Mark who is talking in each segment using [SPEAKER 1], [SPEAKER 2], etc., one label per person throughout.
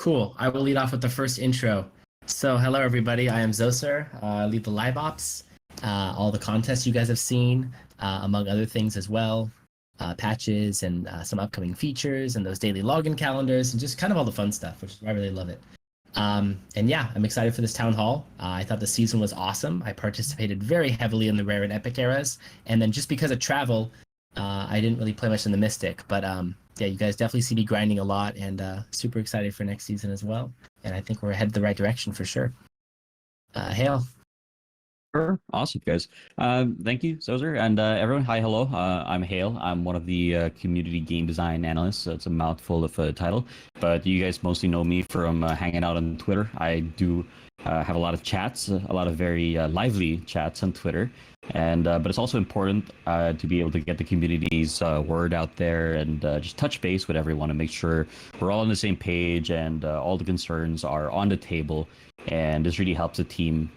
[SPEAKER 1] Cool. I will lead off with the first intro. So, hello everybody. I am Zoser. I lead the live ops, all the contests you guys have seen, among other things as well, patches and some upcoming features and those daily login calendars and just kind of all the fun stuff, which is why I really love it. And yeah, I'm excited for this town hall. I thought the season was awesome. I participated very heavily in the rare and epic eras, and then just because of travel, I didn't really play much in the Mystic, but yeah, you guys definitely see me grinding a lot, and super excited for next season as well. And I think we're headed the right direction for sure. Hail.
[SPEAKER 2] Sure. Awesome, guys. Thank you, Zoser. And everyone, hi, hello. I'm Hale. I'm one of the community game design analysts. So it's a mouthful of a title, but you guys mostly know me from hanging out on Twitter. I do have a lot of chats, a lot of very lively chats on Twitter. And but it's also important to be able to get the community's word out there and just touch base with everyone and make sure we're all on the same page and all the concerns are on the table. And this really helps the team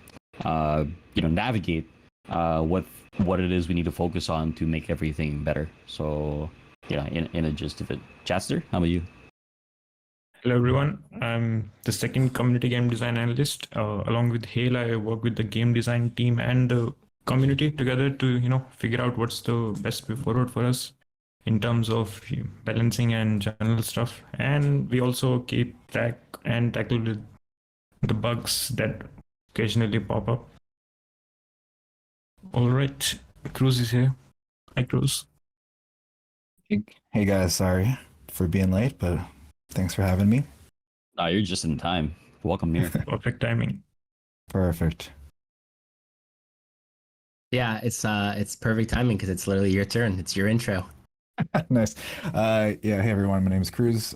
[SPEAKER 2] navigate what it is we need to focus on to make everything better. So yeah, in a gist of it. Chadster, how about you?
[SPEAKER 3] Hello everyone, I'm the second community game design analyst. Along with Hale, I work with the game design team and the community together to figure out what's the best way forward for us in terms of balancing and general stuff. And we also keep track and tackle the bugs that occasionally pop up. All right, Cruz is here. Hi, Cruz.
[SPEAKER 4] Hey guys, sorry for being late, but thanks for having me.
[SPEAKER 2] You're just in time. Welcome here.
[SPEAKER 3] Perfect timing.
[SPEAKER 4] Perfect.
[SPEAKER 1] Yeah, it's perfect timing because it's literally your turn. It's your intro.
[SPEAKER 4] Nice. Hey everyone, my name is Cruz.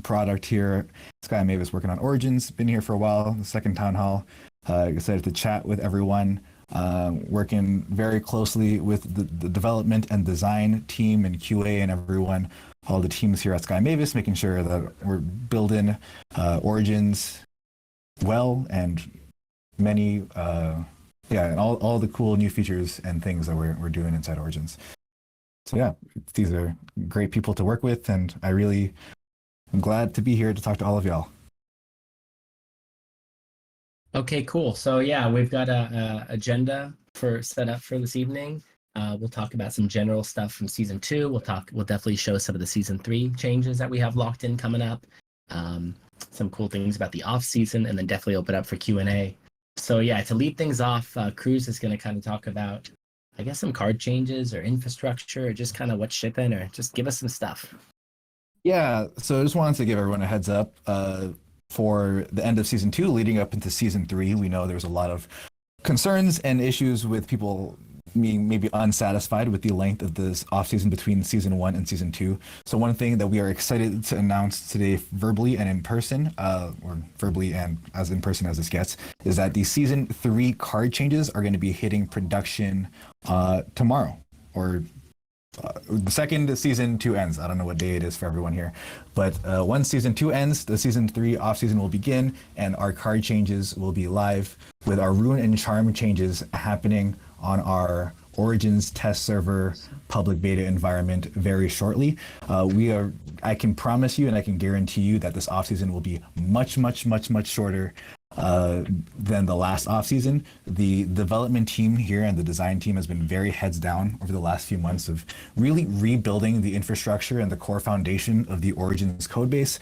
[SPEAKER 4] Product here. Sky Mavis working on Origins. Been here for a while. The second town hall. Excited to chat with everyone. Working very closely with the development and design team and QA and everyone, all the teams here at Sky Mavis, making sure that we're building Origins well and many and all the cool new features and things that we're doing inside Origins. So yeah, these are great people to work with, and I'm glad to be here to talk to all of y'all.
[SPEAKER 1] Okay, cool. So yeah, we've got a agenda set up for this evening. We'll talk about some general stuff from season 2. We'll definitely show some of the season 3 changes that we have locked in coming up. Some cool things about the off season, and then definitely open up for Q&A. So yeah, to lead things off, Cruz is going to kind of talk about, I guess, some card changes or infrastructure or just kind of what's shipping, or just give us some stuff.
[SPEAKER 4] Yeah, so I just wanted to give everyone a heads up. For the end of season 2, leading up into season 3, we know there's a lot of concerns and issues with people being maybe unsatisfied with the length of this off season between season 1 and season 2. So one thing that we are excited to announce today, verbally and in person, or verbally and as in person as this gets, is that the season 3 card changes are going to be hitting production tomorrow, or the second season 2 ends. I don't know what day it is for everyone here, but once season 2 ends, the season 3 off season will begin, and our card changes will be live with our Rune and Charm changes happening on our Origins test server public beta environment very shortly. I can promise you and I can guarantee you that this off season will be much shorter than the last off season. The development team here and the design team has been very heads down over the last few months of really rebuilding the infrastructure and the core foundation of the Origins codebase.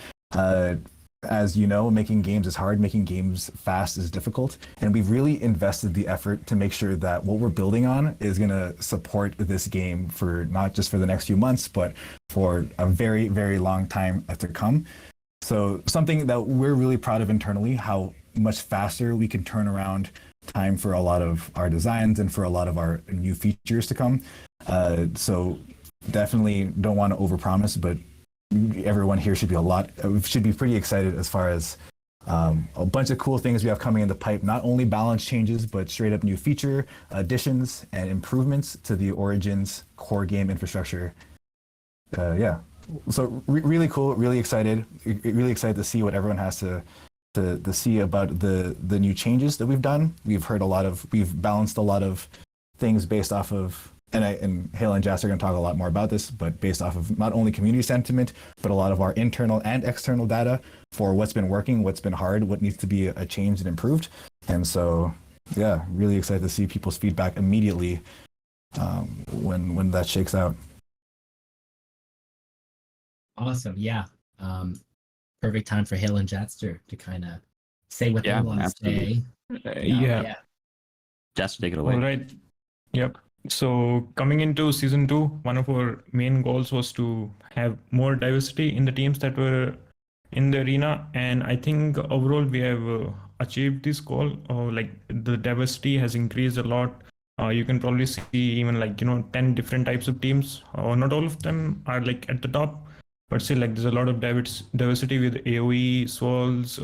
[SPEAKER 4] As you know, making games is hard, making games fast is difficult, and we've really invested the effort to make sure that what we're building on is going to support this game for not just for the next few months, but for a very, very long time to come. So something that we're really proud of internally, how much faster we can turn around time for a lot of our designs and for a lot of our new features to come. So definitely don't want to overpromise, but everyone here should be pretty excited as far as a bunch of cool things we have coming in the pipe. Not only balance changes, but straight up new feature additions and improvements to the Origins core game infrastructure. So really cool, really excited to see what everyone has to see about the new changes that we've done. We've balanced a lot of things based off of and Hale and Jess are going to talk a lot more about this, but based off of not only community sentiment, but a lot of our internal and external data for what's been working, what's been hard, what needs to be a changed and improved. And so, yeah, really excited to see people's feedback immediately when that shakes out.
[SPEAKER 1] Awesome. Yeah. Perfect time for Hale and Jatster to kind of say what
[SPEAKER 2] Yeah,
[SPEAKER 1] they want to say.
[SPEAKER 3] Yeah.
[SPEAKER 2] Jess, take it away.
[SPEAKER 3] All right. Yep. So coming into season 2, one of our main goals was to have more diversity in the teams that were in the arena, and I think overall we have achieved this goal. Like the diversity has increased a lot. You can probably see even 10 different types of teams. Not all of them are like at the top, but still there's a lot of diversity with AOE, swirls,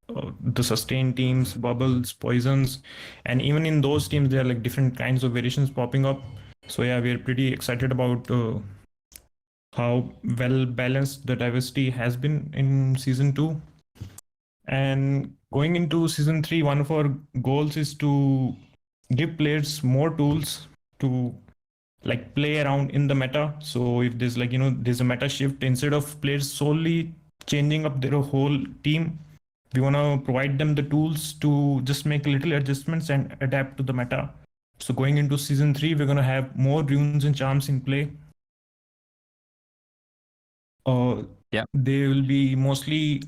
[SPEAKER 3] the sustain teams, bubbles, poisons, and even in those teams there are different kinds of variations popping up. So yeah, we're pretty excited about how well balanced the diversity has been in season 2. And going into season 3, one of our goals is to give players more tools to play around in the meta. So if there's there's a meta shift, instead of players solely changing up their whole team, we want to provide them the tools to just make little adjustments and adapt to the meta. So going into season 3, we're going to have more runes and charms in play. They will be mostly,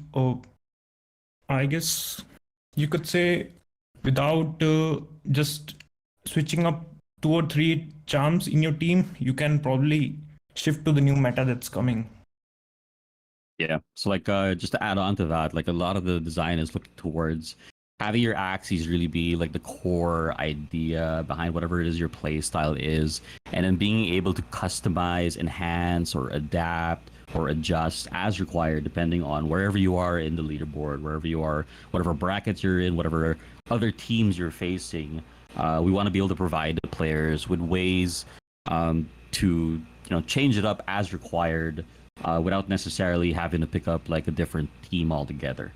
[SPEAKER 3] I guess you could say, without just switching up 2 or 3 charms in your team, you can probably shift to the new meta that's coming.
[SPEAKER 2] Yeah. So just to add on to that, a lot of the design is looking towards having your Axies really be the core idea behind whatever it is your play style is, and then being able to customize, enhance, or adapt or adjust as required depending on wherever you are in the leaderboard, wherever you are, whatever brackets you're in, whatever other teams you're facing. We want to be able to provide the players with ways to change it up as required without necessarily having to pick up a different team altogether.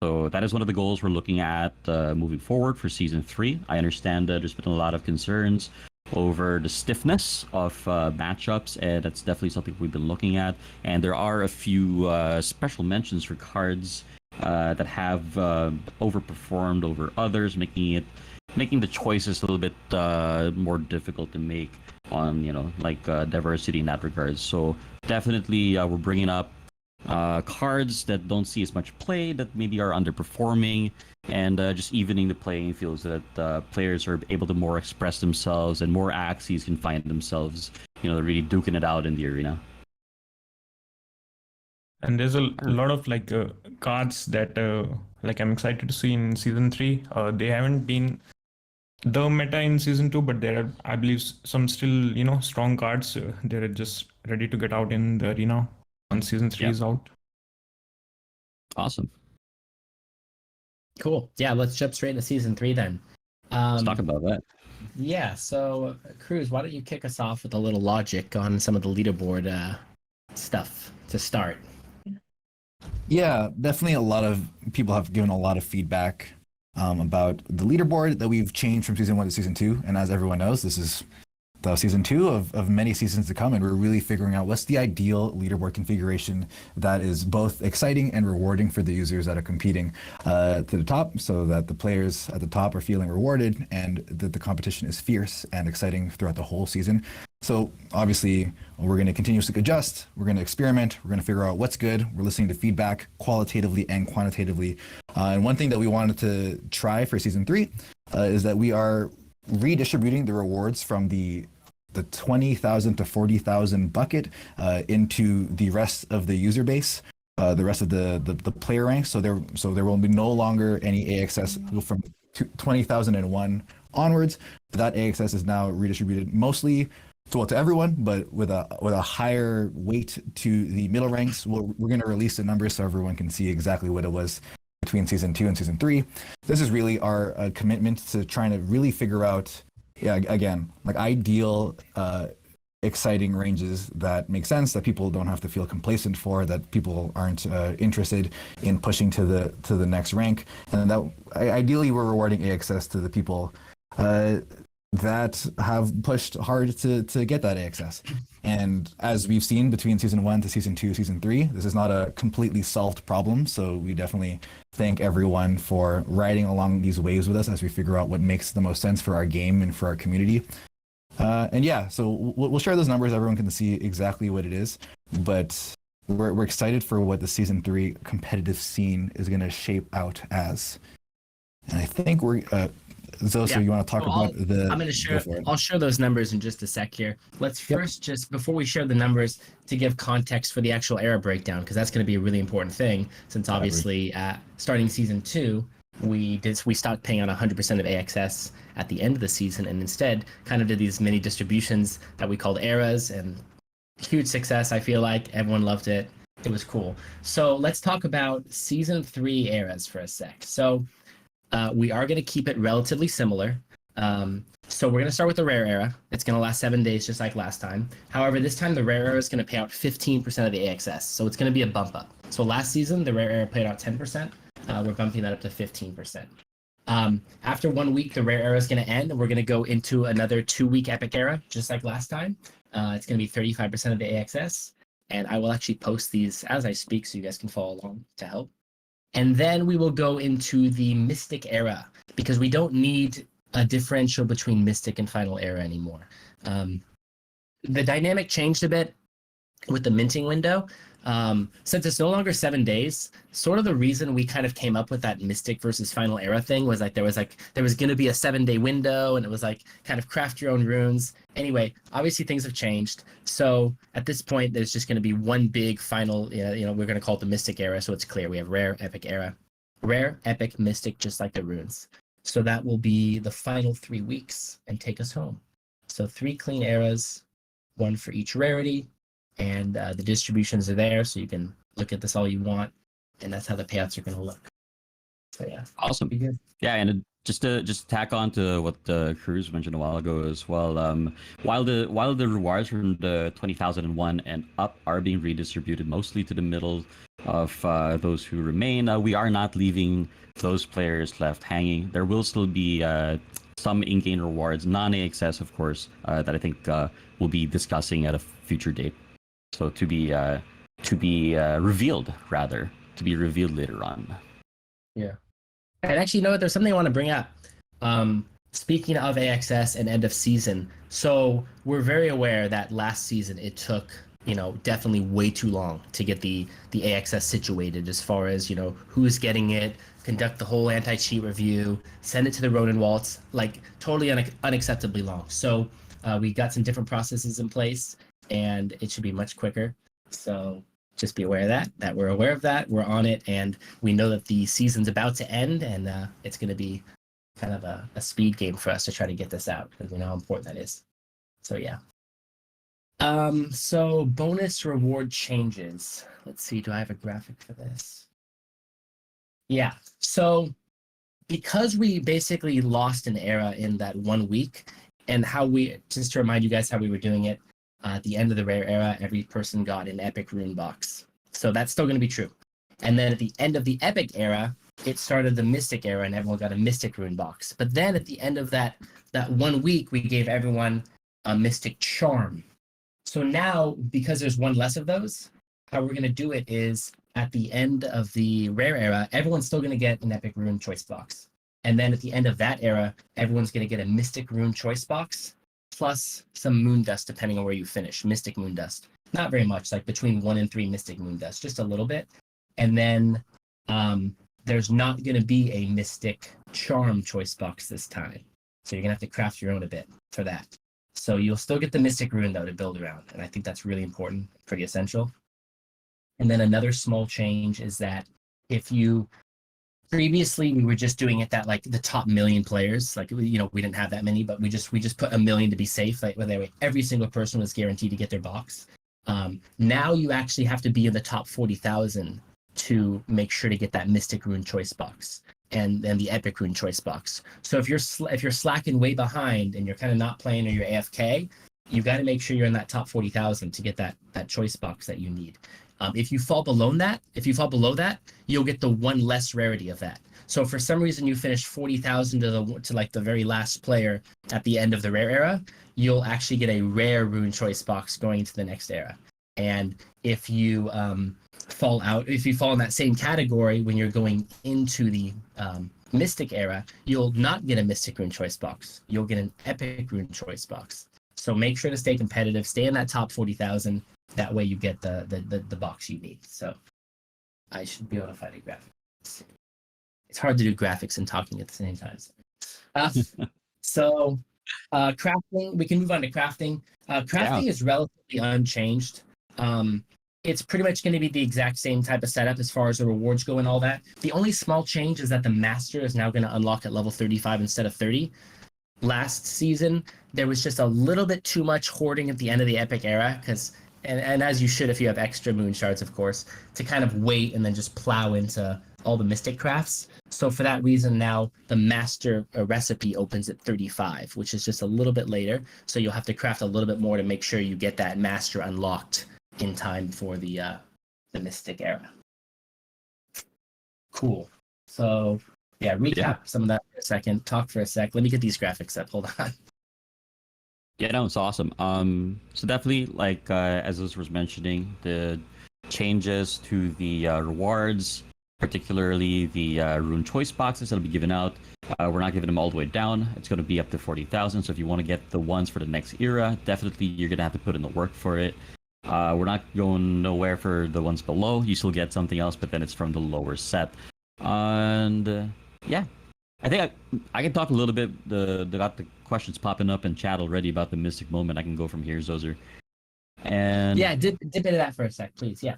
[SPEAKER 2] So that is one of the goals we're looking at moving forward for season 3. I understand that there's been a lot of concerns over the stiffness of matchups, and that's definitely something we've been looking at. And there are a few special mentions for cards that have overperformed over others, making the choices a little bit more difficult to make on diversity in that regard. So definitely we're bringing up cards that don't see as much play, that maybe are underperforming, and just evening the playing field so that players are able to more express themselves and more Axies can find themselves really duking it out in the arena.
[SPEAKER 3] And there's a lot of cards that I'm excited to see in season 3. They haven't been the meta in season 2, but there are, I believe, some still strong cards. They're just ready to get out in the arena once season 3 is out.
[SPEAKER 2] Awesome.
[SPEAKER 1] Cool. Yeah, let's jump straight into season 3 then.
[SPEAKER 2] Let's talk about that.
[SPEAKER 1] Yeah, so Cruz, why don't you kick us off with a little logic on some of the leaderboard stuff to start?
[SPEAKER 4] Yeah, definitely a lot of people have given a lot of feedback about the leaderboard that we've changed from season 1 to season 2. And as everyone knows, this is the season 2 of many seasons to come, and we're really figuring out what's the ideal leaderboard configuration that is both exciting and rewarding for the users that are competing to the top, so that the players at the top are feeling rewarded and that the competition is fierce and exciting throughout the whole season. So obviously we're going to continuously adjust, we're going to experiment, we're going to figure out what's good, we're listening to feedback qualitatively and quantitatively. And one thing that we wanted to try for season 3 is that we are redistributing the rewards from the 20,000 to 40,000 bucket into the rest of the user base, the rest of the player ranks. So there will be no longer any AXS from 20,001 onwards. That AXS is now redistributed mostly to everyone, but with a higher weight to the middle ranks. We're going to release the numbers so everyone can see exactly what it was between season 2 and season 3. This is really our commitment to trying to really figure out, again, ideal, exciting ranges that make sense, that people don't have to feel complacent for, that people aren't interested in pushing to the next rank, and that ideally we're rewarding AXS to the people that have pushed hard to get that AXS. And as we've seen between season 1 to season 2, season 3, this is not a completely solved problem. So we definitely thank everyone for riding along these waves with us as we figure out what makes the most sense for our game and for our community. And yeah, so we'll share those numbers. Everyone can see exactly what it is. But we're excited for what the season 3 competitive scene is going to shape out as. And I think we're Zosa, you want to talk about the?
[SPEAKER 1] I'm going to share. I'll share those numbers in just a sec here. Let's first just before we share the numbers to give context for the actual era breakdown, because that's going to be a really important thing. Since obviously, starting season 2, we stopped paying on 100% of AXS at the end of the season, and instead kind of did these mini distributions that we called eras, and huge success. I feel like everyone loved it. It was cool. So let's talk about season 3 eras for a sec. So. We are going to keep it relatively similar. So we're going to start with the rare era. It's going to last 7 days, just like last time. However, this time the rare era is going to pay out 15% of the AXS. So it's going to be a bump up. So last season, the rare era paid out 10%. We're bumping that up to 15%. After 1 week, the rare era is going to end, and we're going to go into another 2-week epic era, just like last time. It's going to be 35% of the AXS. And I will actually post these as I speak so you guys can follow along to help. And then we will go into the Mystic era, because we don't need a differential between Mystic and Final era anymore. The dynamic changed a bit with the minting window. Since it's no longer 7 days, sort of the reason we kind of came up with that Mystic versus Final era thing was there was going to be a 7-day window, and it was like kind of craft your own runes. Anyway, obviously things have changed. So at this point, there's just going to be one big final, we're going to call it the Mystic era. So it's clear we have rare, epic era, rare, epic, Mystic, just like the runes. So that will be the final 3 weeks and take us home. So 3 clean eras, 1 for each rarity. And the distributions are there, so you can look at this all you want, and that's how the payouts are going to look. So yeah,
[SPEAKER 2] awesome. Yeah, and just to tack on to what Cruz mentioned a while ago as well. While the rewards from the 20,001 and up are being redistributed mostly to the middle of those who remain, we are not leaving those players left hanging. There will still be some in-game rewards, non-AXS of course, that I think we'll be discussing at a future date. So to be revealed later on.
[SPEAKER 1] Yeah. And actually, there's something I want to bring up. Speaking of AXS and end of season, so we're very aware that last season it took, definitely way too long to get the AXS situated, as far as, who's getting it, conduct the whole anti-cheat review, send it to the Ronin Waltz, like totally unacceptably long. So we got some different processes in place, and it should be much quicker. So just be aware of that we're aware of that, we're on it, and we know that the season's about to end, and it's going to be kind of a speed game for us to try to get this out, because we know how important that is. So yeah. So bonus reward changes. Let's see, do I have a graphic for this? Yeah, so because we basically lost an era in that 1 week, and just to remind you guys how we were doing it, at the end of the rare era, every person got an epic rune box. So that's still going to be true. And then at the end of the epic era, it started the mystic era, and everyone got a mystic rune box. But then at the end of that 1 week, we gave everyone a mystic charm. So now, because there's one less of those, how we're going to do it is at the end of the rare era, everyone's still going to get an epic rune choice box. And then at the end of that era, everyone's going to get a mystic rune choice box, plus some moon dust, depending on where you finish. Mystic moon dust. Not very much, like between 1 and 3 mystic moon dust, just a little bit. And then there's not going to be a mystic charm choice box this time. So you're going to have to craft your own a bit for that. So you'll still get the mystic rune, though, to build around. And I think that's really important, pretty essential. And then another small change is that if you previously we were just doing it that like the top 1 million players, like we didn't have that many, but we just put 1 million to be safe, like where every single person was guaranteed to get their box. Now you actually have to be in the top 40,000 to make sure to get that mystic rune choice box and then the epic rune choice box. So if you're slacking way behind and you're kind of not playing or you're AFK, you got to make sure you're in that top 40,000 to get that choice box that you need. If you fall below that, you'll get the one less rarity of that. So if for some reason you finish 40,000 to like the very last player at the end of the rare era, you'll actually get a rare rune choice box going into the next era. And if you if you fall in that same category when you're going into the Mystic era, you'll not get a Mystic rune choice box. You'll get an Epic rune choice box. So make sure to stay competitive, stay in that top 40,000. That way you get the box you need. So I should be able to find a graphic. It's hard to do graphics and talking at the same time. So crafting, we can move on to crafting. Crafting is relatively unchanged. It's pretty much going to be the exact same type of setup as far as the rewards go and all that. The only small change is that the master is now going to unlock at level 35 instead of 30. Last season, there was just a little bit too much hoarding at the end of the epic era, and as you should if you have extra moon shards, of course, to kind of wait and then just plow into all the mystic crafts. So for that reason, now the master recipe opens at 35, which is just a little bit later. So you'll have to craft a little bit more to make sure you get that master unlocked in time for the mystic era. Cool. So yeah, recap some of that for a second. Talk for a sec. Let me get these graphics up. Hold on.
[SPEAKER 2] Yeah, no, it's awesome. So definitely, like as Liz was mentioning, the changes to the rewards, particularly the rune choice boxes that'll be given out. We're not giving them all the way down. It's going to be up to 40,000. So if you want to get the ones for the next era, definitely you're going to have to put in the work for it. We're not going nowhere for the ones below. You still get something else, but then it's from the lower set. And yeah, I think I can talk a little bit. Got the questions popping up in chat already about the mystic moment. I can go from here, Zoser. And
[SPEAKER 1] yeah, dip into that for a sec, please. Yeah.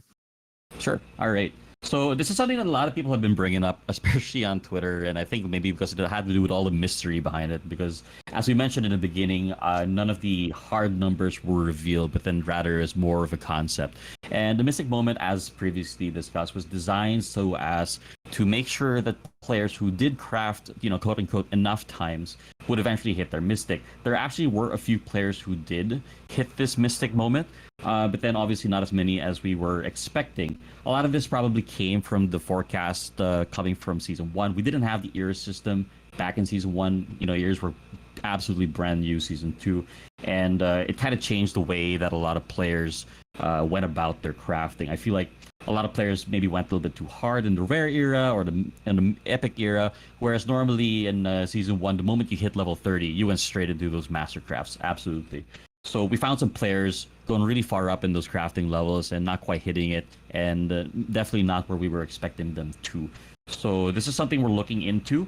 [SPEAKER 2] Sure. All right. So this is something that a lot of people have been bringing up, especially on Twitter, and I think maybe because it had to do with all the mystery behind it. Because as we mentioned in the beginning, none of the hard numbers were revealed, but then rather as more of a concept. And the mystic moment, as previously discussed, was designed so as to make sure that players who did craft, quote unquote, enough times would eventually hit their mystic. There actually were a few players who did hit this mystic moment. But then obviously not as many as we were expecting. A lot of this probably came from the forecast coming from season 1. We didn't have the era system back in season 1. Ears were absolutely brand new season 2, and it kind of changed the way that a lot of players went about their crafting. I feel like a lot of players maybe went a little bit too hard in the rare era or in the epic era, whereas normally in season 1, the moment you hit level 30, you went straight into those master crafts. Absolutely. So we found some players going really far up in those crafting levels and not quite hitting it, and definitely not where we were expecting them to. So this is something we're looking into.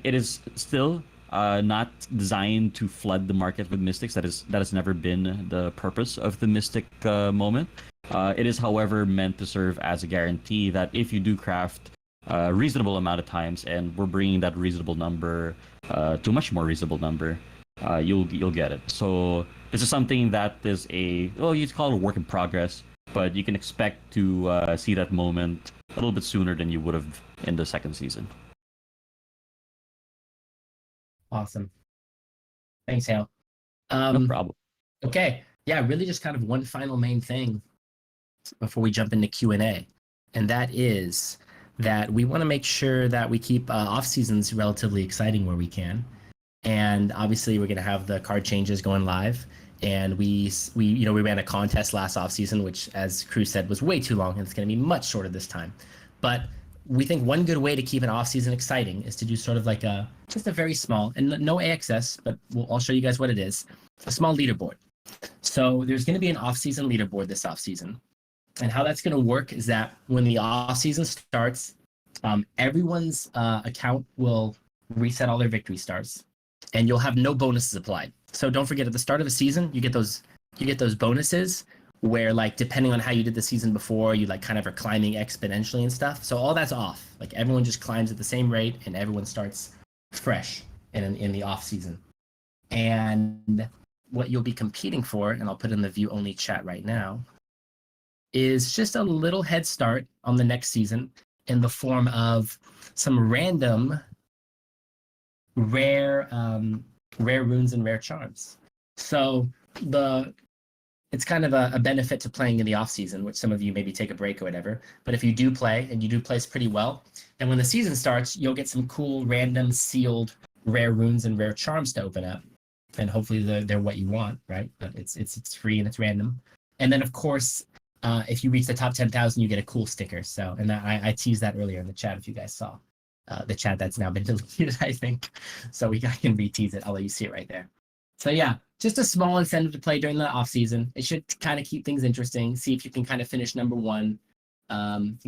[SPEAKER 2] It is still not designed to flood the market with mystics. That has never been the purpose of the mystic moment. It is, however, meant to serve as a guarantee that if you do craft a reasonable amount of times, and we're bringing that reasonable number to a much more reasonable number, you'll get it. So this is something that is you'd call it a work in progress, but you can expect to see that moment a little bit sooner than you would have in the second season.
[SPEAKER 1] Awesome. Thanks, Hale.
[SPEAKER 2] No problem.
[SPEAKER 1] Okay. Yeah, really just kind of one final main thing before we jump into Q&A, and that is that we want to make sure that we keep off seasons relatively exciting where we can. And obviously we're going to have the card changes going live, and we ran a contest last off season, which, as Cruz said, was way too long, and it's going to be much shorter this time. But we think one good way to keep an off season exciting is to do sort of like just a very small, and no AXS, but I'll show you guys what it is, a small leaderboard. So there's going to be an off season leaderboard this off season, and how that's going to work is that when the off season starts, everyone's account will reset all their victory stars, and you'll have no bonuses applied. So don't forget, at the start of a season, you get those bonuses where, like, depending on how you did the season before, you like kind of are climbing exponentially and stuff. So all that's off. Like, everyone just climbs at the same rate, and everyone starts fresh in the off season. And what you'll be competing for, and I'll put in the view only chat right now, is just a little head start on the next season in the form of some random rare runes and rare charms. So it's kind of a benefit to playing in the off season, which some of you maybe take a break or whatever. But if you do play, and you do place pretty well, And when the season starts, you'll get some cool, random, sealed, rare runes and rare charms to open up. And hopefully they're what you want, right? But it's free and it's random. And then of course, if you reach the top 10,000, you get a cool sticker. So, and I teased that earlier in the chat if you guys saw the chat that's now been deleted, I think. So I can re-tease it. I'll let you see it right there. So yeah, just a small incentive to play during the off season. It should kind of keep things interesting. See if you can kind of finish number one,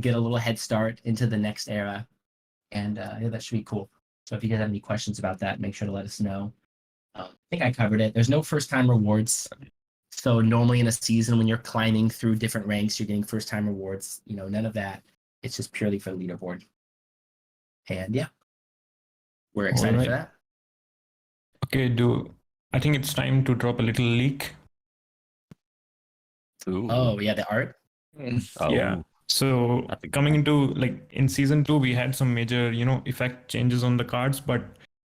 [SPEAKER 1] get a little head start into the next era, and yeah, that should be cool. So if you guys have any questions about that, make sure to let us know. I think I covered it. There's no first-time rewards. So normally in a season when you're climbing through different ranks, you're getting first-time rewards. You know, none of that. It's just purely for the leaderboard. And yeah, we're excited for that.
[SPEAKER 3] Okay, I think it's time to drop a little leak.
[SPEAKER 2] Ooh.
[SPEAKER 1] Oh yeah, the art.
[SPEAKER 2] Oh.
[SPEAKER 3] Yeah. So coming into like in season 2, we had some major, effect changes on the cards, but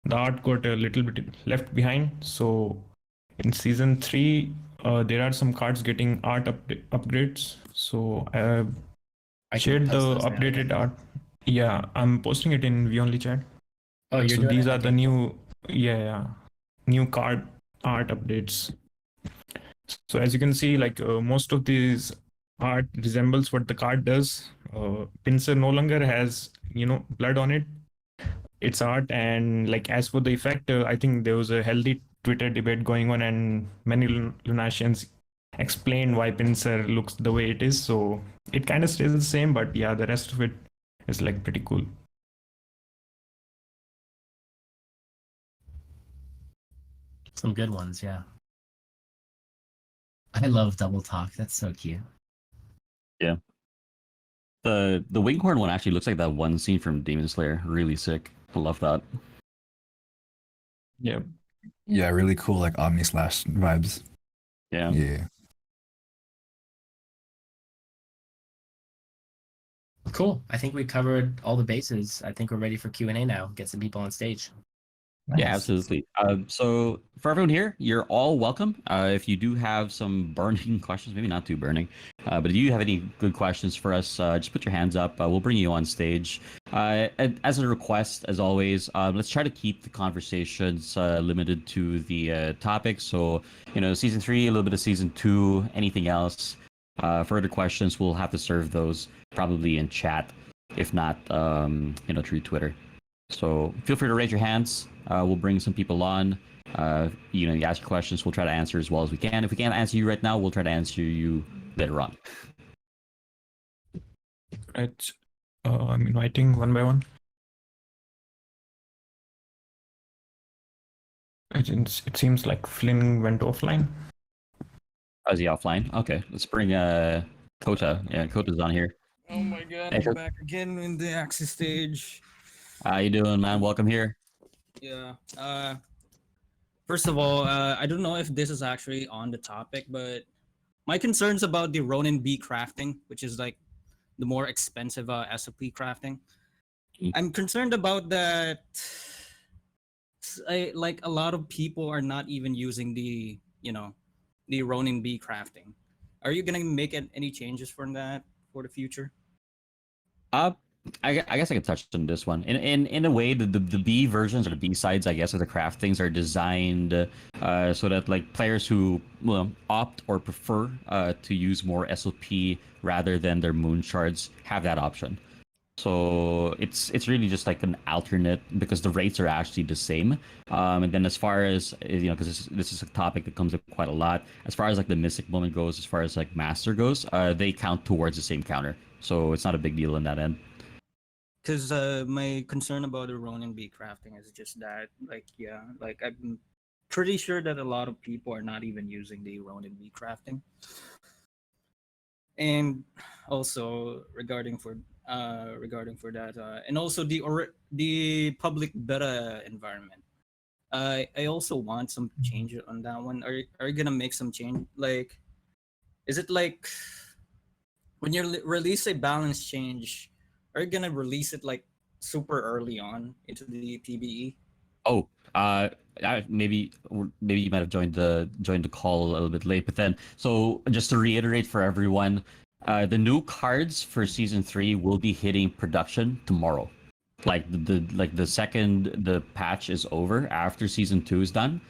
[SPEAKER 3] the art got a little bit left behind. So in season 3, there are some cards getting art upgrades. So I shared the updated art. Yeah, I'm posting it in We Only Chat.
[SPEAKER 1] Oh, you're
[SPEAKER 3] So
[SPEAKER 1] doing
[SPEAKER 3] these
[SPEAKER 1] it?
[SPEAKER 3] are
[SPEAKER 1] Okay.
[SPEAKER 3] the new card art updates. So as you can see, like most of these art resembles what the card does. Pincer no longer has blood on it. It's art, and like as for the effect, I think there was a healthy Twitter debate going on, and many Lunatians explained why Pincer looks the way it is. So it kind of stays the same, but yeah, the rest of it is like pretty cool.
[SPEAKER 1] Some good ones, yeah. I love double talk. That's so cute.
[SPEAKER 2] Yeah. The Winghorn one actually looks like that one scene from Demon Slayer. Really sick. I love that.
[SPEAKER 3] Yeah.
[SPEAKER 4] Yeah, really cool, like Omni Slash vibes.
[SPEAKER 2] Yeah.
[SPEAKER 4] Yeah.
[SPEAKER 1] Cool. I think we covered all the bases. I think we're ready for Q&A now. Get some people on stage.
[SPEAKER 2] Yeah,
[SPEAKER 4] Nice.
[SPEAKER 2] absolutely. So for everyone here, you're all welcome. If you do have some burning questions, maybe not too burning, but if you have any good questions for us, just put your hands up. We'll bring you on stage. And as a request, as always, let's try to keep the conversations limited to the topic. So, season 3, a little bit of season 2, anything else. Further questions, we'll have to serve those probably in chat, if not, through Twitter. So feel free to raise your hands. We'll bring some people on. You ask your questions. We'll try to answer as well as we can. If we can't answer you right now, we'll try to answer you later on.
[SPEAKER 3] Right. I'm inviting one by one. It seems like Flynn went offline.
[SPEAKER 2] Is he offline? Okay, let's bring Kota. Yeah, Kota's on here.
[SPEAKER 5] Oh my god,
[SPEAKER 2] Hey,
[SPEAKER 5] I'm
[SPEAKER 2] Kurt.
[SPEAKER 5] back again in the Axie stage.
[SPEAKER 2] How you doing, man? Welcome here.
[SPEAKER 5] Yeah. First of all, I don't know if this is actually on the topic, but my concerns about the Ronin B crafting, which is like the more expensive SOP crafting. I'm concerned about that. Like a lot of people are not even using the Ronin B crafting. Are you gonna make any changes for that for the future?
[SPEAKER 2] I guess I could touch on this one. In a way, the B versions or the B sides, I guess, of the craftings are designed so that like players who opt or prefer to use more SOP rather than their moon shards have that option. So it's really just like an alternate because the rates are actually the same. And then as far as because this is a topic that comes up quite a lot. As far as like the mystic moment goes, as far as like master goes, they count towards the same counter. So it's not a big deal in that end.
[SPEAKER 5] Because my concern about the Ronin B crafting is just that, like I'm pretty sure that a lot of people are not even using the Ronin B crafting. And also regarding for that, and also the public beta environment, I also want some change on that one. Are you gonna make some change? Like, is it like when you release a balance change? Are you gonna release it like super early on into the PBE?
[SPEAKER 2] Oh, maybe you might have joined the call a little bit late, but then so just to reiterate for everyone, the new cards for season 3 will be hitting production tomorrow. like the second the patch is over after season 2 is done,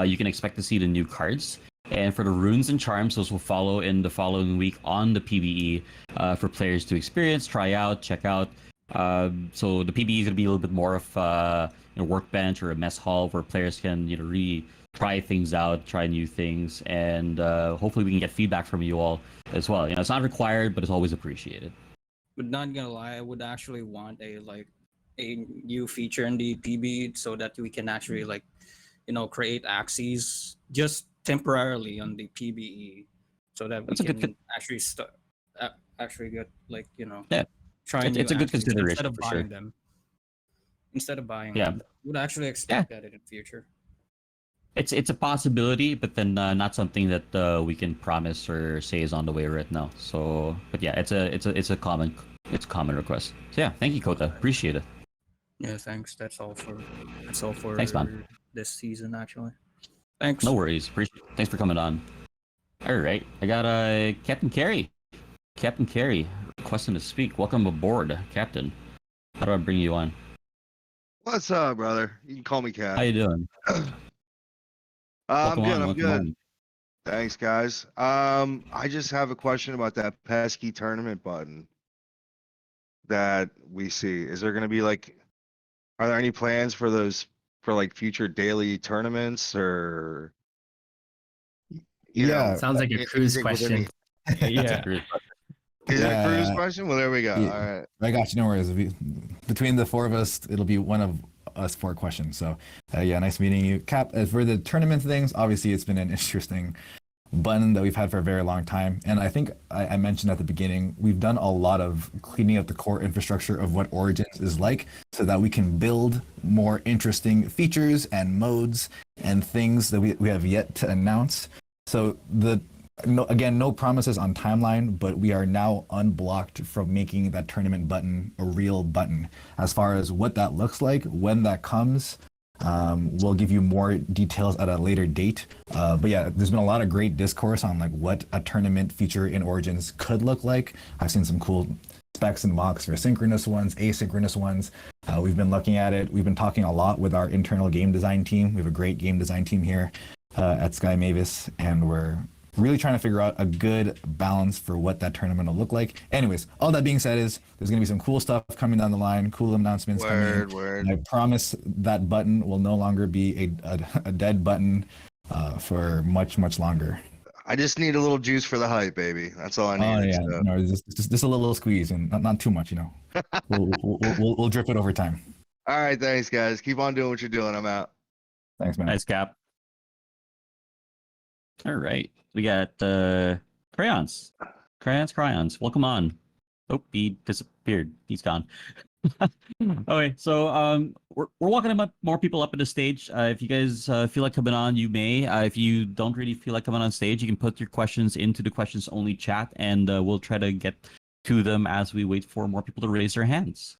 [SPEAKER 2] you can expect to see the new cards. And for the runes and charms, those will follow in the following week on the PBE for players to experience, try out, check out. So the PBE is going to be a little bit more of a workbench or a mess hall where players can really try things out, try new things, and hopefully we can get feedback from you all as well. It's not required, but it's always appreciated.
[SPEAKER 5] But not gonna lie, I would actually want a new feature in the PB so that we can actually create Axies just temporarily on the PBE, so that we
[SPEAKER 2] That's a good
[SPEAKER 5] can actually start actually get
[SPEAKER 2] Yeah.
[SPEAKER 5] try
[SPEAKER 2] It's
[SPEAKER 5] new
[SPEAKER 2] a good
[SPEAKER 5] Axies
[SPEAKER 2] consideration
[SPEAKER 5] instead of
[SPEAKER 2] for
[SPEAKER 5] buying
[SPEAKER 2] sure.
[SPEAKER 5] them. Instead of buying
[SPEAKER 2] Yeah.
[SPEAKER 5] them, would actually expect that in the future.
[SPEAKER 2] It's a possibility, but then not something that we can promise or say is on the way right now. So, but yeah, it's a common request. So yeah, thank you, Kota. Appreciate it.
[SPEAKER 5] Yeah, thanks. That's all for
[SPEAKER 2] Thanks, man.
[SPEAKER 5] this season actually. Thanks.
[SPEAKER 2] No worries. Thanks for coming on. All right, I got Captain Carey. Captain Carey requesting to speak. Welcome aboard, Captain. How do I bring you on?
[SPEAKER 6] What's up, brother? You can call me Cat.
[SPEAKER 2] How you doing?
[SPEAKER 6] I'm
[SPEAKER 2] Welcome
[SPEAKER 6] good.
[SPEAKER 2] on,
[SPEAKER 6] I'm
[SPEAKER 2] welcome
[SPEAKER 6] good.
[SPEAKER 2] on.
[SPEAKER 6] Thanks, guys. I just have a question about that pesky tournament button that we see. Is there going to be are there any plans for those for future daily tournaments or?
[SPEAKER 4] Yeah.
[SPEAKER 1] Sounds like a cruise question.
[SPEAKER 3] Yeah.
[SPEAKER 6] Is it a cruise
[SPEAKER 4] Yeah.
[SPEAKER 6] question? Well, there we go.
[SPEAKER 4] Yeah.
[SPEAKER 6] All right.
[SPEAKER 4] I got you. No worries. Between the four of us, it'll be one of us 4 questions. So, yeah, nice meeting you, Cap. As for the tournament things, obviously it's been an interesting button that we've had for a very long time. And I think I mentioned at the beginning, we've done a lot of cleaning up the core infrastructure of what Origins is like so that we can build more interesting features and modes and things that we have yet to announce. So no promises on timeline, but we are now unblocked from making that tournament button a real button. As far as what that looks like, when that comes, we'll give you more details at a later date. But yeah, there's been a lot of great discourse on what a tournament feature in Origins could look like. I've seen some cool specs and mocks for synchronous ones, asynchronous ones. We've been looking at it. We've been talking a lot with our internal game design team. We have a great game design team here at Sky Mavis, and we're really trying to figure out a good balance for what that tournament will look like. Anyways, all that being said there's going to be some cool stuff coming down the line, cool announcements coming.
[SPEAKER 6] Word.
[SPEAKER 4] And I promise that button will no longer be a dead button for much, much longer.
[SPEAKER 6] I just need a little juice for the hype, baby. That's all I need.
[SPEAKER 4] Oh yeah,
[SPEAKER 6] So.
[SPEAKER 4] no, just a little squeeze and not too much, We'll drip it over time.
[SPEAKER 6] All right, thanks, guys. Keep on doing what you're doing. I'm out.
[SPEAKER 4] Thanks, man.
[SPEAKER 2] Nice, Cap. All right, we got crayons. Welcome on. Oh, he disappeared. He's gone. Okay, so we're walking more people up in the stage. If you guys feel like coming on, you may. If you don't really feel like coming on stage, you can put your questions into the questions only chat, and we'll try to get to them as we wait for more people to raise their hands.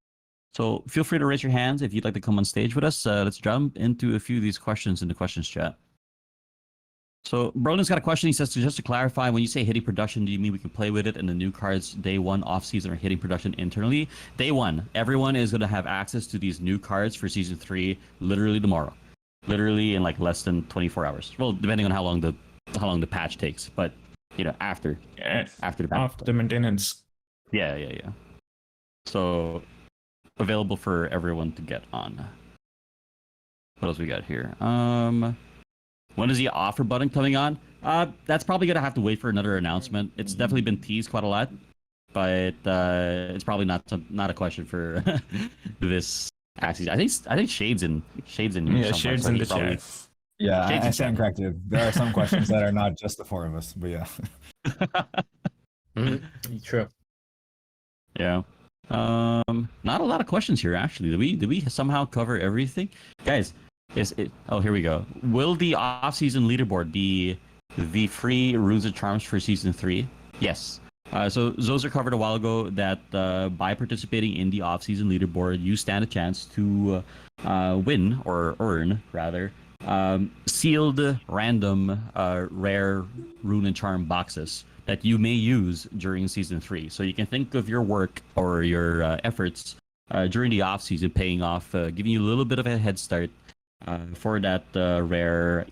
[SPEAKER 2] So feel free to raise your hands if you'd like to come on stage with us. Let's jump into a few of these questions in the questions chat. So Broden's got a question. He says, just to clarify, when you say hitting production, do you mean we can play with it and the new cards day 1 off season are hitting production internally? Day 1, everyone is going to have access to these new cards for season 3 literally tomorrow, literally in less than 24 hours. Well, depending on how long the patch takes, but after the patch.
[SPEAKER 3] After the maintenance.
[SPEAKER 2] Yeah. So available for everyone to get on. What else we got here? When is the offer button coming on? That's probably gonna have to wait for another announcement. It's definitely been teased quite a lot, but it's probably not a question for this Axie. I think Shades in
[SPEAKER 3] Yeah, Shades in the chat.
[SPEAKER 4] Yeah,
[SPEAKER 2] Shades
[SPEAKER 4] I
[SPEAKER 2] in
[SPEAKER 4] stand corrected. There are some questions that are not just the 4 of us, but yeah.
[SPEAKER 1] True.
[SPEAKER 2] Yeah. Not a lot of questions here actually. Did we somehow cover everything, guys? Oh, here we go. Will the off-season leaderboard be the free runes and charms for season 3? Yes. So Zoser covered a while ago that by participating in the off-season leaderboard, you stand a chance to win or earn rather sealed random rare rune and charm boxes that you may use during season 3. So you can think of your work or your efforts during the off season, paying off, giving you a little bit of a head start for that rare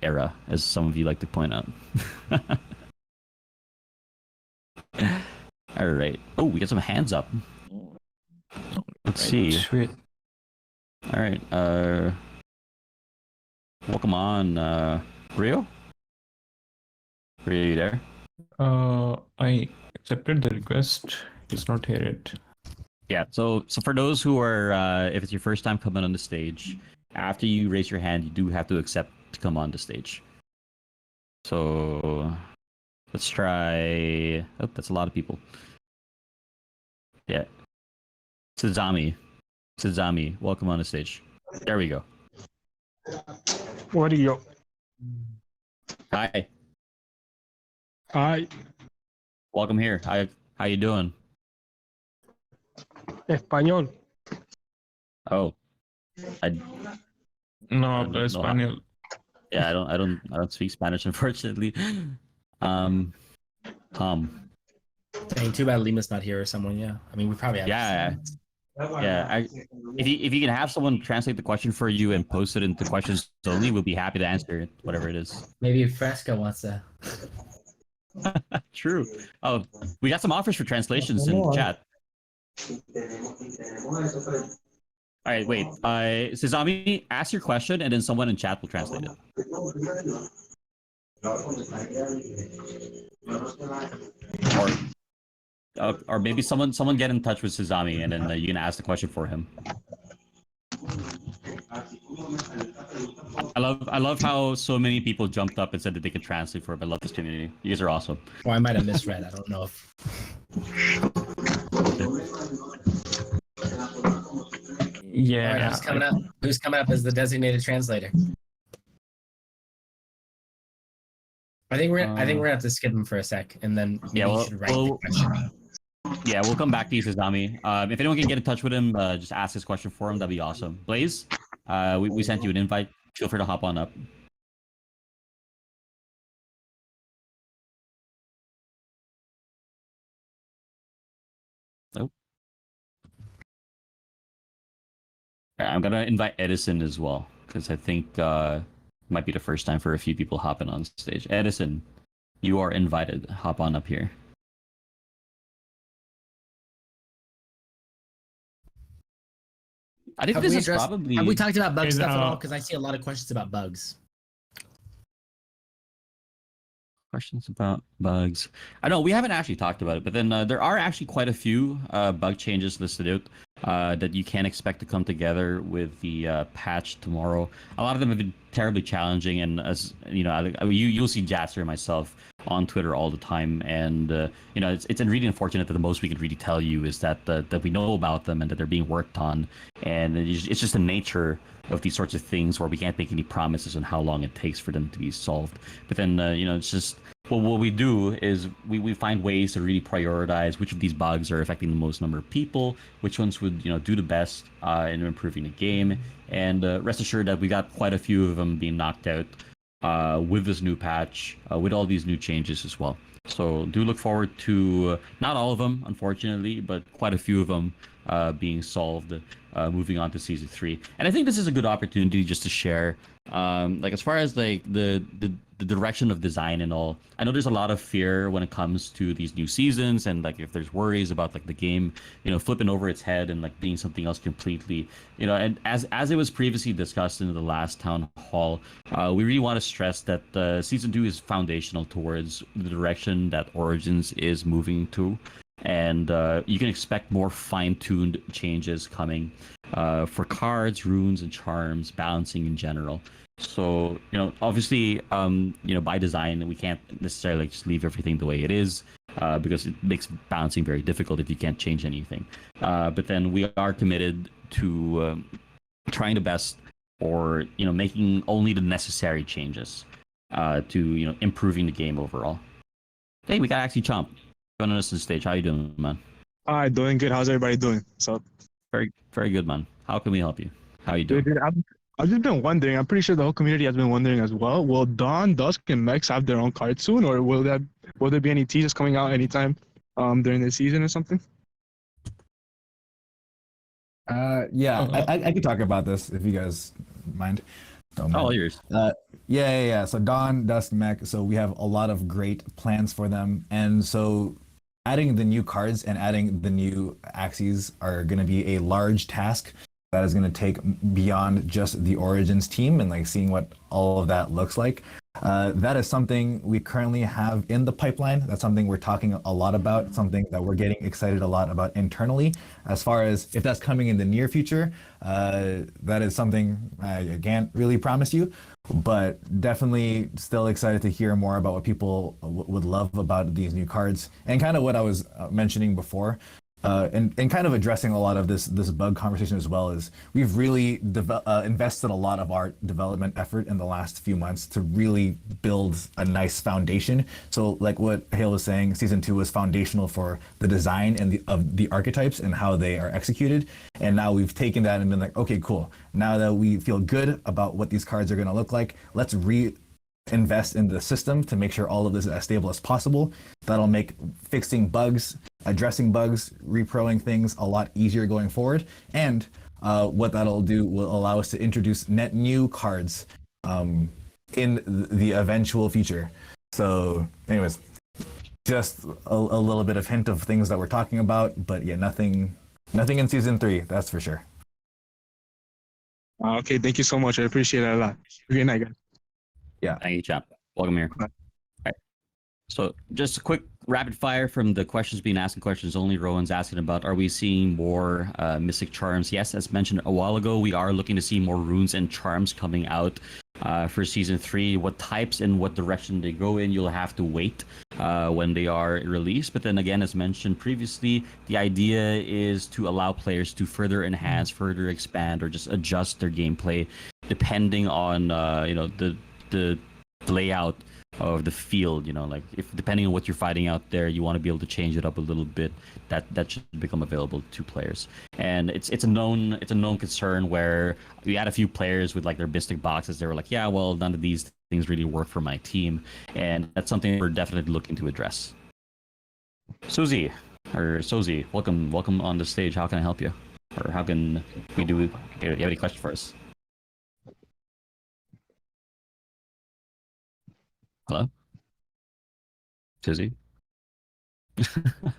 [SPEAKER 2] era, as some of you like to point out. All right. Oh, we got some hands up. Let's see.
[SPEAKER 3] Sweet.
[SPEAKER 2] All right. Welcome on, Rio. Rio, you there?
[SPEAKER 3] I accepted the request. It's not here yet.
[SPEAKER 2] Yeah. So for those who are, if it's your first time coming on the stage, after you raise your hand, you do have to accept to come on the stage. So let's try. Oh, that's a lot of people. Yeah. Sazami, welcome on the stage. There we go.
[SPEAKER 7] What do you?
[SPEAKER 2] Hi.
[SPEAKER 7] Hi,
[SPEAKER 2] Welcome here. How you doing?
[SPEAKER 7] español.
[SPEAKER 2] Oh, I
[SPEAKER 3] No,
[SPEAKER 2] I don't
[SPEAKER 3] hablo
[SPEAKER 2] know.
[SPEAKER 3] español.
[SPEAKER 2] Yeah, I don't speak Spanish, unfortunately. Tom.
[SPEAKER 1] Dang, too bad Lima's not here or someone. Yeah, I mean we probably have.
[SPEAKER 2] Yeah. Yeah, if you can have someone translate the question for you and post it into questions only, we'll be happy to answer it, whatever it is.
[SPEAKER 1] Maybe Fresca wants to.
[SPEAKER 2] True. Oh, we got some offers for translations in the chat. All right, wait. Sazami, ask your question, and then someone in chat will translate it. Or maybe someone get in touch with Sazami, and then you can ask the question for him. I love how so many people jumped up and said that they could translate for him. I love this community. You guys are awesome.
[SPEAKER 1] Or I might have misread. I don't know if.
[SPEAKER 3] Yeah.
[SPEAKER 1] All right, who's coming up? Who's coming up as the designated translator? I think we're gonna have to skip him for a sec, and then maybe
[SPEAKER 2] Yeah,
[SPEAKER 1] you
[SPEAKER 2] well,
[SPEAKER 1] should write the question.
[SPEAKER 2] Yeah, we'll come back to you, Sazami. If anyone can get in touch with him, just ask his question for him. That'd be awesome. Blaze, we sent you an invite. Feel free to hop on up. Nope. I'm gonna invite Edison as well, because I think it might be the first time for a few people hopping on stage. Edison, you are invited. Hop on up here. I think this is probably.
[SPEAKER 1] Have we talked about bug
[SPEAKER 3] Is,
[SPEAKER 1] stuff at all? Because I see a lot of questions about bugs.
[SPEAKER 2] Questions about bugs. I know we haven't actually talked about it, but then there are actually quite a few bug changes listed out that you can expect to come together with the patch tomorrow. A lot of them have been terribly challenging, and as you know, you'll see Jatser and myself on Twitter all the time, and you know, it's really unfortunate that the most we can really tell you is that that we know about them and that they're being worked on, and it's just the nature of these sorts of things where we can't make any promises on how long it takes for them to be solved. But then you know, it's just what we do is we find ways to really prioritize which of these bugs are affecting the most number of people, which ones would do the best in improving the game, and rest assured that we got quite a few of them being knocked out with this new patch, with all these new changes as well. So do look forward to not all of them, unfortunately, but quite a few of them being solved moving on to season 3. And I think this is a good opportunity just to share, like as far as like the direction of design and all. I know there's a lot of fear when it comes to these new seasons, and like if there's worries about like the game, flipping over its head and like being something else completely, and as it was previously discussed in the last town hall, we really want to stress that season 2 is foundational towards the direction that Origins is moving to. And you can expect more fine-tuned changes coming for cards, runes, and charms, balancing in general. So, obviously, by design, we can't necessarily just leave everything the way it is because it makes balancing very difficult if you can't change anything. But then we are committed to trying the best, or making only the necessary changes to improving the game overall. Hey, we got Axie Chomp joining us on stage. How you doing, man?
[SPEAKER 7] Hi, doing good. How's everybody doing? So
[SPEAKER 2] Very, very good, man. How can we help you? How you doing?
[SPEAKER 7] good. I've just been wondering. I'm pretty sure the whole community has been wondering as well. Will Dawn, Dusk, and Mex have their own cards soon, or will there be any teasers coming out anytime during the season or something?
[SPEAKER 4] Yeah,
[SPEAKER 7] Uh,
[SPEAKER 4] I could talk about this if you guys mind. Don't
[SPEAKER 2] All
[SPEAKER 4] mind.
[SPEAKER 2] yours.
[SPEAKER 4] Yeah. So Dawn, Dusk, Mech. So we have a lot of great plans for them, and so adding the new cards and adding the new Axies are going to be a large task that is going to take beyond just the Origins team and like seeing what all of that looks like. That is something we currently have in the pipeline. That's something we're talking a lot about, something that we're getting excited a lot about internally. As far as if that's coming in the near future, that is something I can't really promise you, but definitely still excited to hear more about what people would love about these new cards and kind of what I was mentioning before. And kind of addressing a lot of this bug conversation as well is we've really invested a lot of our development effort in the last few months to really build a nice foundation. So like what Hale was saying, season 2 was foundational for the design and of the archetypes and how they are executed. And now we've taken that and been like, okay, cool. Now that we feel good about what these cards are going to look like, let's invest in the system to make sure all of this is as stable as possible. That'll make fixing bugs, addressing bugs, reproing things a lot easier going forward. And what that'll do will allow us to introduce net new cards in the eventual future. So, anyways, just a little bit of hint of things that we're talking about, but yeah, nothing in season 3, that's for sure.
[SPEAKER 7] okay, thank you so much. I appreciate it a lot. Good night, guys.
[SPEAKER 2] Thank you, champ. Welcome here.
[SPEAKER 7] Bye.
[SPEAKER 2] All right. So just a quick rapid fire from the questions being asked and questions only. Rowan's asking about, are we seeing more mystic charms? Yes, as mentioned a while ago, we are looking to see more runes and charms coming out for season 3. What types and what direction they go in, you'll have to wait when they are released. But then again, as mentioned previously, the idea is to allow players to further enhance, further expand, or just adjust their gameplay depending on the layout of the field. Like if depending on what you're fighting out there, you want to be able to change it up a little bit. That should become available to players. And it's a known concern where we had a few players with like their mystic boxes. They were like, yeah, well, none of these things really work for my team, and that's something we're definitely looking to address. Susie, welcome on the stage. How can I help you, or how can we do? You have any questions for us? Hello? Susie? I'm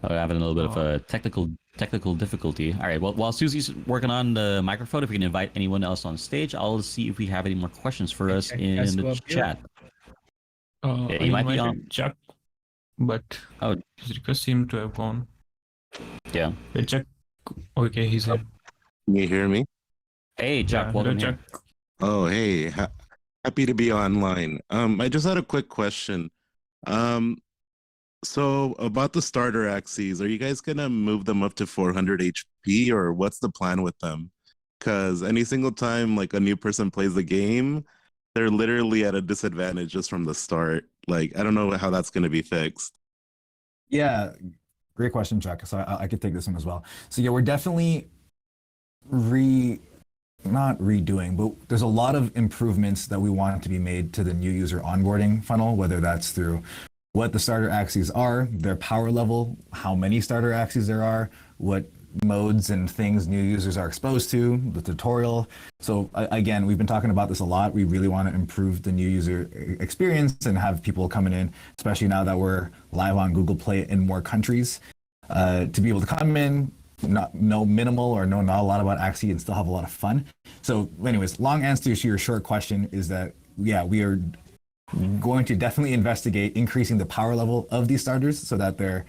[SPEAKER 2] having a little bit of a technical difficulty. All right, well, while Susie's working on the microphone, if we can invite anyone else on stage, I'll see if we have any more questions for us in the chat. Yeah,
[SPEAKER 3] I
[SPEAKER 2] you might be on.
[SPEAKER 3] invited Chuck, but his request seemed to have gone.
[SPEAKER 2] Yeah.
[SPEAKER 3] Hey, Chuck. Okay, he's here.
[SPEAKER 8] Can you hear me?
[SPEAKER 2] Hey, Chuck,
[SPEAKER 3] Hello,
[SPEAKER 2] welcome here.
[SPEAKER 3] Chuck.
[SPEAKER 8] Oh, hey. Happy to be online. I just had a quick question. So about the starter Axies, are you guys gonna move them up to 400 HP, or what's the plan with them? Because any single time like a new person plays the game, they're literally at a disadvantage just from the start. Like, I don't know how that's gonna be fixed.
[SPEAKER 4] Yeah, great question, Chuck. So I could take this one as well. So yeah, we're definitely not redoing, but there's a lot of improvements that we want to be made to the new user onboarding funnel, whether that's through what the starter Axies are, their power level, how many starter Axies there are, what modes and things new users are exposed to, the tutorial. So again, we've been talking about this a lot. We really want to improve the new user experience and have people coming in, especially now that we're live on Google Play in more countries, to be able to come in, know minimal or know not a lot about Axie and still have a lot of fun. So anyways, long answer to your short question is that, yeah, we are going to definitely investigate increasing the power level of these starters so that they're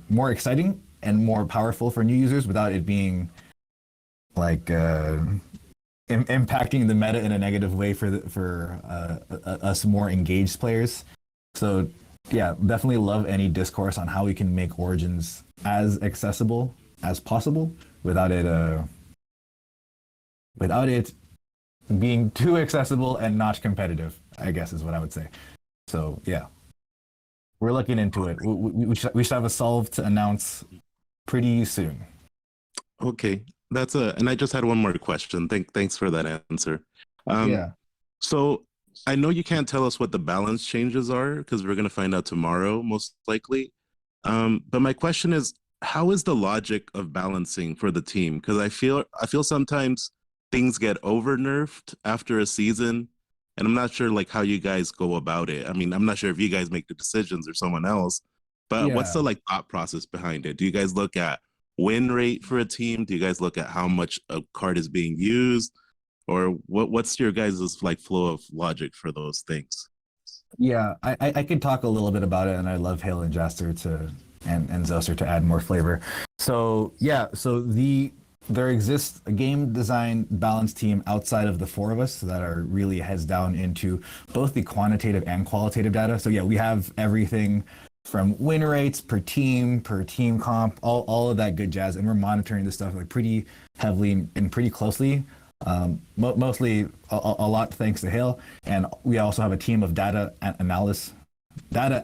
[SPEAKER 4] more exciting and more powerful for new users without it being like impacting the meta in a negative way for us more engaged players. So yeah, definitely love any discourse on how we can make Origins as accessible as possible without it being too accessible and not competitive, I guess is what I would say. So yeah, we're looking into it. We should have a solve to announce pretty soon.
[SPEAKER 8] Okay, and I just had one more question. Thanks for that answer.
[SPEAKER 4] Yeah.
[SPEAKER 8] So I know you can't tell us what the balance changes are because we're gonna find out tomorrow, most likely. But my question is, how is the logic of balancing for the team? Because I feel sometimes things get over nerfed after a season, and I'm not sure like how you guys go about it. I mean, I'm not sure if you guys make the decisions or someone else, but what's
[SPEAKER 4] Yeah.
[SPEAKER 8] the like thought process behind it? Do you guys look at win rate for a team? Do you guys look at how much a card is being used? Or what's your guys' like flow of logic for those things?
[SPEAKER 4] Yeah, I could talk a little bit about it, and I love Hale and Jaster and Zoser to add more flavor. So yeah, there exists a game design balance team outside of the four of us that are really heads down into both the quantitative and qualitative data. So yeah, we have everything from win rates per team comp, all of that good jazz, and we're monitoring this stuff like pretty heavily and pretty closely. Mostly a lot thanks to Hale, and we also have a team of data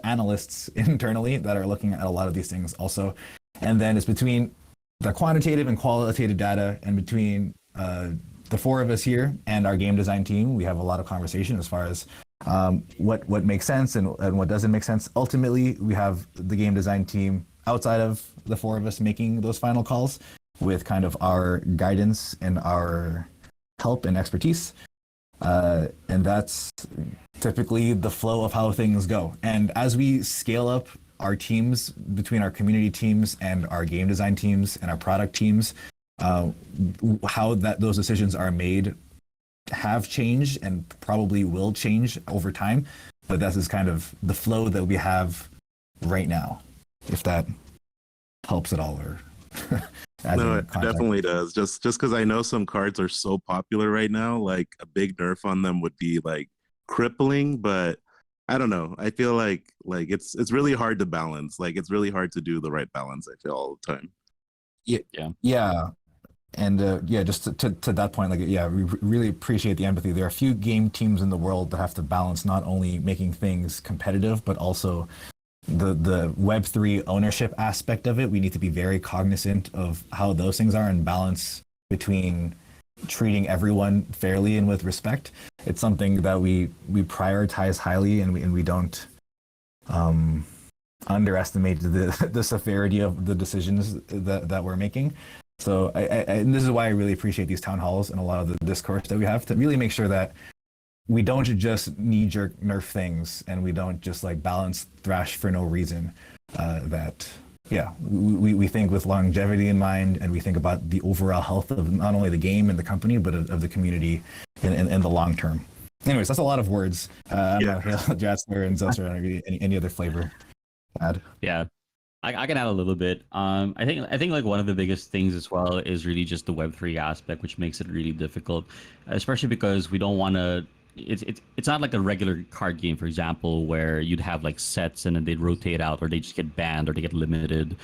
[SPEAKER 4] analysts internally that are looking at a lot of these things also. And then it's between the quantitative and qualitative data, and between the four of us here and our game design team, we have a lot of conversation as far as what makes sense and what doesn't make sense. Ultimately, we have the game design team outside of the four of us making those final calls with kind of our guidance and our help and expertise. And that's typically the flow of how things go. And as we scale up our teams between our community teams and our game design teams and our product teams, how those decisions are made have changed and probably will change over time. But this is kind of the flow that we have right now, if that helps at all or
[SPEAKER 8] No, it definitely does. Just because I know some cards are so popular right now, like a big nerf on them would be like crippling. But I don't know. I feel like it's really hard to balance. Like it's really hard to do the right balance. I feel all the time.
[SPEAKER 4] Yeah. And just to that point, we really appreciate the empathy. There are a few game teams in the world that have to balance not only making things competitive, but also the Web3 ownership aspect of it. We need to be very cognizant of how those things are and balance between treating everyone fairly and with respect. It's something that we prioritize highly, and we don't underestimate the severity of the decisions that we're making. So and this is why I really appreciate these town halls and a lot of the discourse that we have to really make sure that we don't just knee-jerk nerf things, and we don't just like balance thrash for no reason. We think with longevity in mind, and we think about the overall health of not only the game and the company, but of the community in the long term. Anyways, that's a lot of words. I'm not Jatzler and Zeltzer, any other flavor add?
[SPEAKER 2] Yeah, I can add a little bit. I think like one of the biggest things as well is really just the Web3 aspect, which makes it really difficult, especially because we don't want to. It's not like a regular card game, for example, where you'd have like sets and then they'd rotate out, or they just get banned, or they get limited.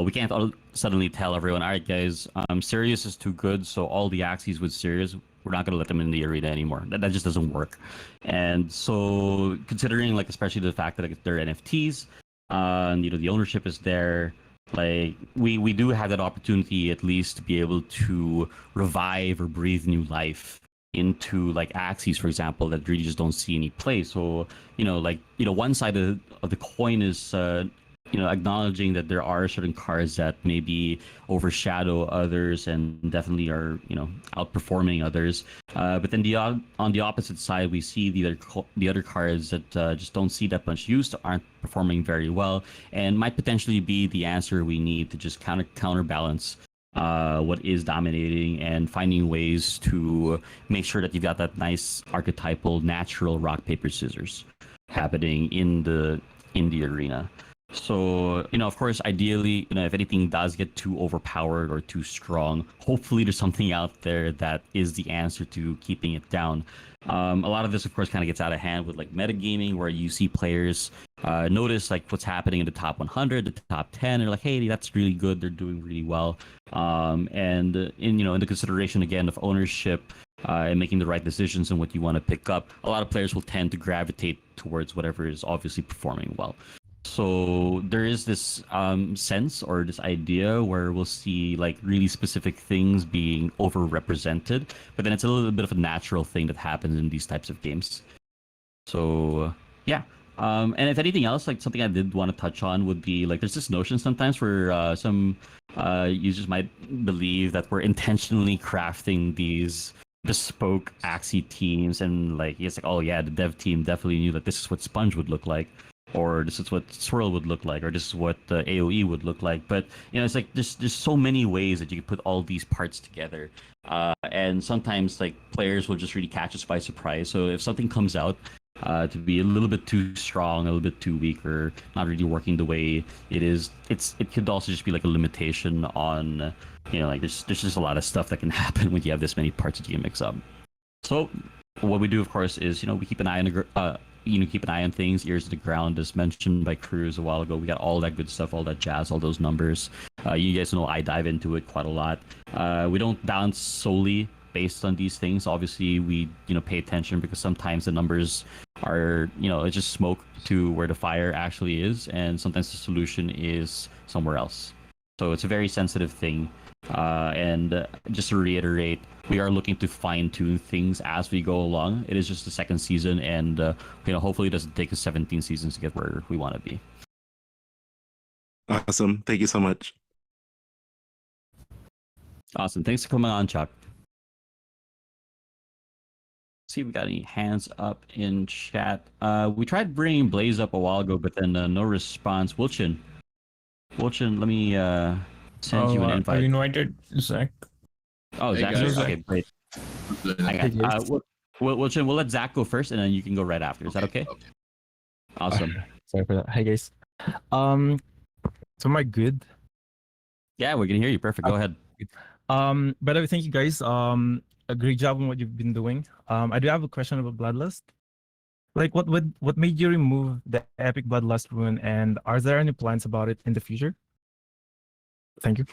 [SPEAKER 2] We can't suddenly tell everyone, all right, guys, Sirius is too good, so all the Axies with Sirius, we're not going to let them in the arena anymore. That just doesn't work. And so, considering like especially the fact that like, they're NFTs, and the ownership is there. Like we do have that opportunity at least to be able to revive or breathe new life into like Axies, for example, that really just don't see any play. So one side of the coin is acknowledging that there are certain cards that maybe overshadow others and definitely are outperforming others. But then on the opposite side, we see the other cards that just don't see that much use, aren't performing very well, and might potentially be the answer we need to just counterbalance what is dominating, and finding ways to make sure that you've got that nice archetypal natural rock paper scissors happening in the arena. So of course, ideally, if anything does get too overpowered or too strong, hopefully there's something out there that is the answer to keeping it down. A lot of this, of course, kind of gets out of hand with like metagaming, where you see players notice like what's happening in the top 100, the top 10. They're like, hey, that's really good. They're doing really well. And in the consideration again of ownership and making the right decisions and what you want to pick up, a lot of players will tend to gravitate towards whatever is obviously performing well. So there is this sense or this idea where we'll see like really specific things being overrepresented, but then it's a little bit of a natural thing that happens in these types of games. So yeah, And if anything else, like something I did want to touch on would be like there's this notion sometimes where some users might believe that we're intentionally crafting these bespoke Axie teams, and like it's like, oh yeah, the dev team definitely knew that this is what Sponge would look like, or this is what Swirl would look like, or this is what AOE would look like. But it's like there's so many ways that you can put all these parts together, and sometimes like players will just really catch us by surprise. So if something comes out to be a little bit too strong, a little bit too weak, or not really working the way it is, it could also just be like a limitation on, like there's just a lot of stuff that can happen when you have this many parts that you can mix up. So what we do, of course, is we keep an eye on keep an eye on things, ears to the ground, as mentioned by Cruz a while ago. We got all that good stuff, all that jazz, all those numbers. You guys know I dive into it quite a lot. We don't bounce solely based on these things. Obviously, we pay attention because sometimes the numbers are it's just smoke to where the fire actually is, and sometimes the solution is somewhere else. So it's a very sensitive thing. And just to reiterate, we are looking to fine tune things as we go along. It is just the second season, and hopefully it doesn't take us 17 seasons to get where we want to be.
[SPEAKER 8] Awesome. Thank you so much.
[SPEAKER 2] Awesome. Thanks for coming on, Chuck. See if we got any hands up in chat. We tried bringing Blaze up a while ago, but then no response. Wilchin, let me send you an invite.
[SPEAKER 3] I invited Zach.
[SPEAKER 2] Oh,
[SPEAKER 9] Hey,
[SPEAKER 2] Zach.
[SPEAKER 9] guys.
[SPEAKER 2] Okay, great. Wilchin, we'll let Zach go first, and then you can go right after. Is that okay?
[SPEAKER 9] Okay.
[SPEAKER 2] Awesome.
[SPEAKER 10] Sorry for that. Hi guys. So am I good?
[SPEAKER 2] Yeah, we can hear you. Perfect. Go ahead.
[SPEAKER 10] By the way, thank you guys. A great job on what you've been doing. I do have a question about Bloodlust. Like, what made you remove the epic Bloodlust rune, and are there any plans about it in the future? Thank you.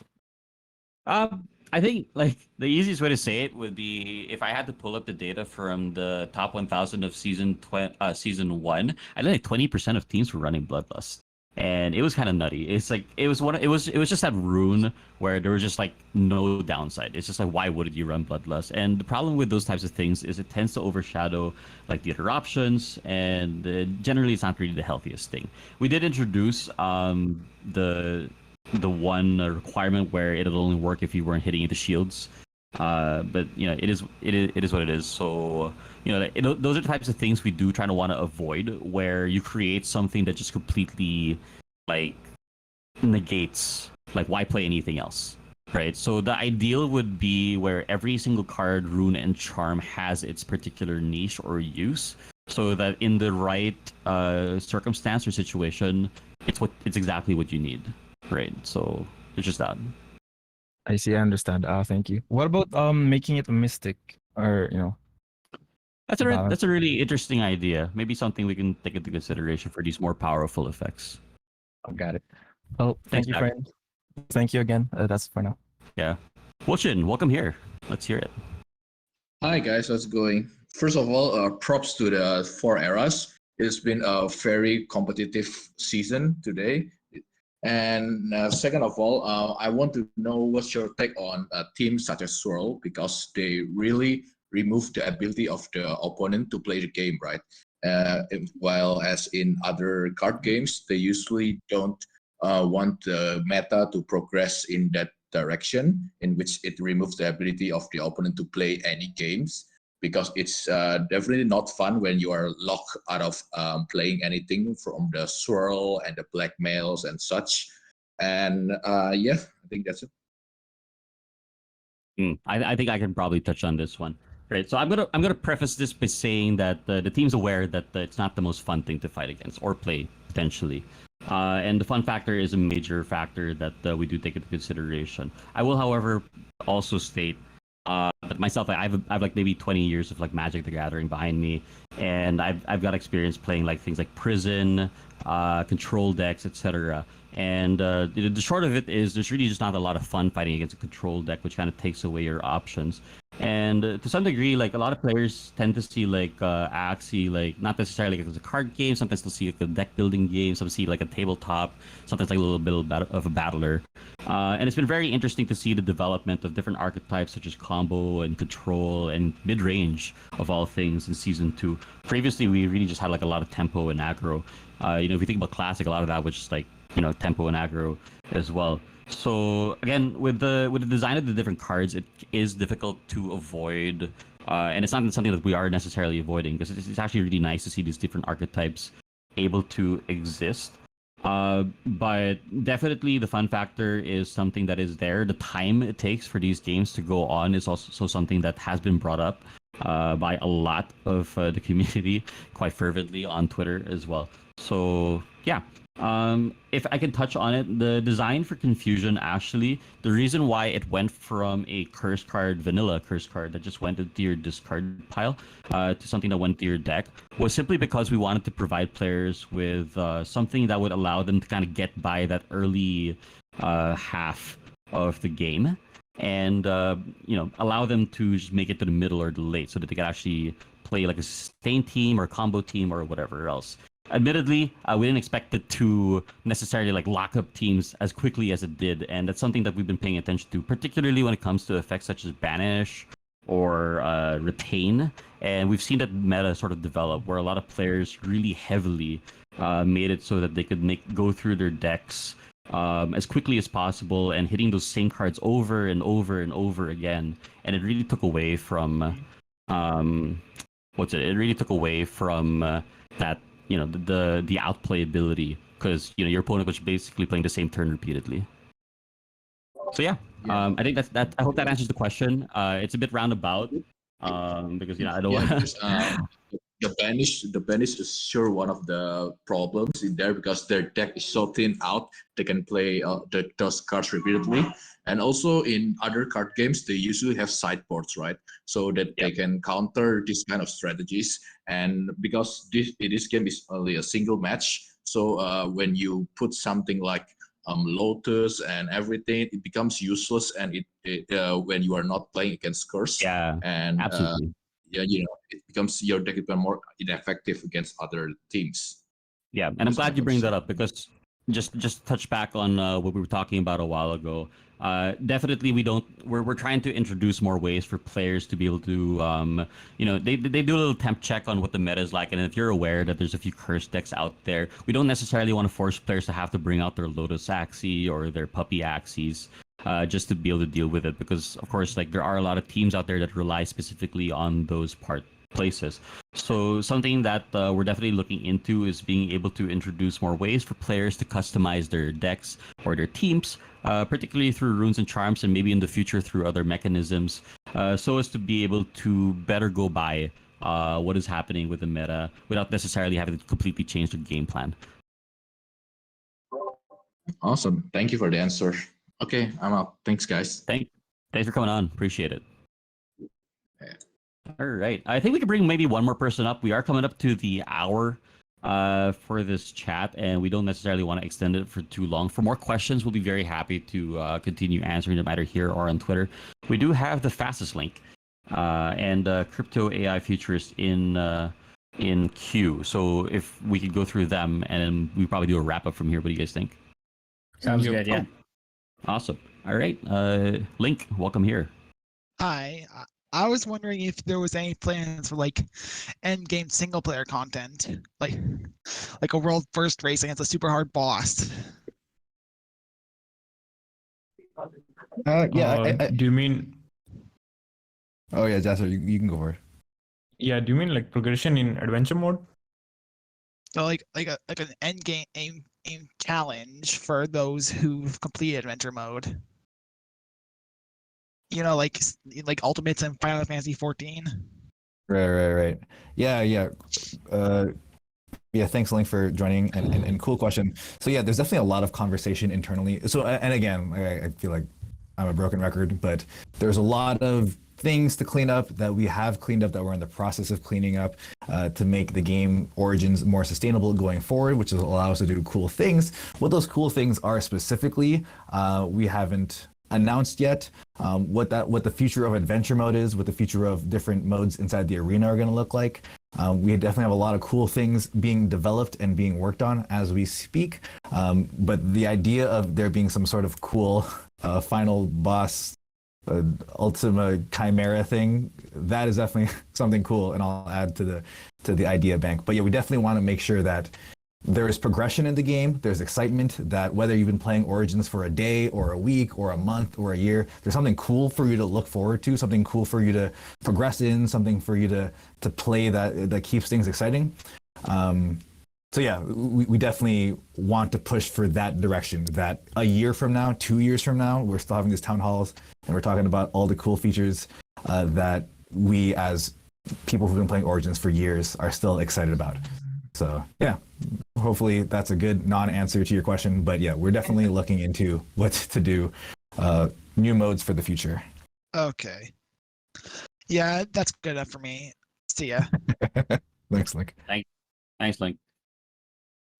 [SPEAKER 2] I think like the easiest way to say it would be if I had to pull up the data from the top 1,000 of season 1. I think 20% of teams were running Bloodlust, and it was kind of nutty. It's like it was just that rune where there was just like no downside. It's just like, why wouldn't you run Bloodlust? And the problem with those types of things is it tends to overshadow like the other options, and generally it's not really the healthiest thing. We did introduce the one requirement where it'll only work if you weren't hitting into shields, but it is what it is. So those are the types of things we do try to want to avoid, where you create something that just completely like negates, like, why play anything else, right? So the ideal would be where every single card, rune, and charm has its particular niche or use, so that in the right circumstance or situation, it's exactly what you need. Right, so it's just that.
[SPEAKER 10] I see. I understand. Thank you. What about making it a mystic, or
[SPEAKER 2] That's a really interesting idea. Maybe something we can take into consideration for these more powerful effects.
[SPEAKER 10] I got it. Well,
[SPEAKER 2] Thanks,
[SPEAKER 10] thank you,
[SPEAKER 2] Jack.
[SPEAKER 10] friend. Thank you again. That's for now.
[SPEAKER 2] Yeah, Wilchin, welcome here. Let's hear it.
[SPEAKER 9] Hi guys, how's it going? First of all, props to the 4 eras. It's been a very competitive season today. And second of all, I want to know what's your take on teams such as Swirl, because they really remove the ability of the opponent to play the game, right? While as in other card games, they usually don't want the meta to progress in that direction, in which it removes the ability of the opponent to play any games, because it's definitely not fun when you are locked out of playing anything from the swirl and the blackmails and such. And yeah, I think that's it.
[SPEAKER 2] I think I can probably touch on this one. Right, so I'm gonna preface this by saying that the team's aware that it's not the most fun thing to fight against or play potentially, and the fun factor is a major factor that we do take into consideration. I will, however, also state that myself, I've like maybe 20 years of like Magic the Gathering behind me, and I've got experience playing like things like Prison, control decks, etc. And the short of it is there's really just not a lot of fun fighting against a control deck, which kind of takes away your options. And to some degree, like a lot of players tend to see like Axie, like not necessarily like as a card game. Sometimes they'll see like a deck building game. Some see like a tabletop. Sometimes like a little bit of a battler. And it's been very interesting to see the development of different archetypes such as combo and control and mid range of all things in season 2. Previously, we really just had like a lot of tempo and aggro. If you think about classic, a lot of that was just like tempo and aggro as well. So again, with the design of the different cards, it is difficult to avoid, and it's not something that we are necessarily avoiding because it's actually really nice to see these different archetypes able to exist. But definitely the fun factor is something that is there. The time it takes for these games to go on is also something that has been brought up by a lot of the community quite fervently on Twitter as well. So yeah. If I can touch on it, the design for Confusion, actually, the reason why it went from a curse card, vanilla curse card that just went into your discard pile, to something that went to your deck, was simply because we wanted to provide players with something that would allow them to kind of get by that early half of the game, and allow them to just make it to the middle or the late, so that they could actually play like a sustain team or combo team or whatever else. Admittedly, we didn't expect it to necessarily like lock up teams as quickly as it did, and that's something that we've been paying attention to, particularly when it comes to effects such as Banish or Retain. And we've seen that meta sort of develop, where a lot of players really heavily made it so that they could go through their decks as quickly as possible and hitting those same cards over and over and over again. And it really took away from It really took away from that. The outplay ability, because your opponent was basically playing the same turn repeatedly. So yeah. I think that I hope that answers the question. It's a bit roundabout, because I don't want
[SPEAKER 9] the banish is sure one of the problems in there, because their deck is so thin out. They can play those cards repeatedly, and also in other card games they usually have sideboards, right? So that they can counter this kind of strategies. And because this game is only a single match, so when you put something like Lotus and everything, it becomes useless, and when you are not playing against curse.
[SPEAKER 2] Yeah,
[SPEAKER 9] and
[SPEAKER 2] absolutely.
[SPEAKER 9] it becomes your deck becomes more ineffective against other teams.
[SPEAKER 2] Yeah, and I'm glad you bring that up, because just touch back on what we were talking about a while ago. Definitely, we're trying to introduce more ways for players to be able to, they do a little temp check on what the meta is like, and if you're aware that there's a few curse decks out there, we don't necessarily want to force players to have to bring out their Lotus Axie or their Puppy Axies. Just to be able to deal with it, because of course, like, there are a lot of teams out there that rely specifically on those places. So something that we're definitely looking into is being able to introduce more ways for players to customize their decks or their teams, particularly through runes and charms, and maybe in the future through other mechanisms, so as to be able to better go by what is happening with the meta without necessarily having to completely change the game plan.
[SPEAKER 9] Awesome. Thank you for the answer. Okay, I'm out. Thanks, guys.
[SPEAKER 2] Thanks for coming on. Appreciate it.
[SPEAKER 9] Yeah.
[SPEAKER 2] All right. I think we could bring maybe one more person up. We are coming up to the hour for this chat, and we don't necessarily want to extend it for too long. For more questions, we'll be very happy to continue answering them either here or on Twitter. We do have the fastest link and crypto AI futurist in queue. So if we could go through them, and we probably do a wrap up from here. What do you guys think?
[SPEAKER 1] Sounds good, yeah.
[SPEAKER 2] Awesome. All right. Link, welcome here.
[SPEAKER 11] Hi. I was wondering if there was any plans for like end game single player content, like a world first race against a super hard boss.
[SPEAKER 3] Do you mean?
[SPEAKER 4] Oh yeah, Jasper, you can go for it.
[SPEAKER 3] Yeah, do you mean like progression in adventure mode?
[SPEAKER 11] So like an end game aim challenge for those who've completed adventure mode. Like Ultimates and Final Fantasy 14.
[SPEAKER 4] Right. Yeah. Thanks, Link, for joining, and cool question. So yeah, there's definitely a lot of conversation internally. So, and again, I feel like I'm a broken record, but there's a lot of things to clean up that we have cleaned up, that we're in the process of cleaning up, to make the game Origins more sustainable going forward, which will allow us to do cool things. What those cool things are specifically, we haven't announced yet what the future of adventure mode is, what the future of different modes inside the arena are going to look like. We definitely have a lot of cool things being developed and being worked on as we speak. But the idea of there being some sort of cool final boss, Ultima Chimera thing, that is definitely something cool, and I'll add to the idea bank. But yeah, we definitely want to make sure that there is progression in the game. There's excitement that whether you've been playing Origins for a day or a week or a month or a year, there's something cool for you to look forward to, something cool for you to progress in, something for you to play that keeps things exciting. So yeah, we definitely want to push for that direction, that a year from now, 2 years from now, we're still having these town halls and we're talking about all the cool features that we as people who've been playing Origins for years are still excited about. So yeah, hopefully that's a good non-answer to your question, but yeah, we're definitely looking into what to do, new modes for the future.
[SPEAKER 11] Okay. Yeah, that's good enough for me. See ya.
[SPEAKER 4] Thanks, Link.
[SPEAKER 2] Thanks, Link.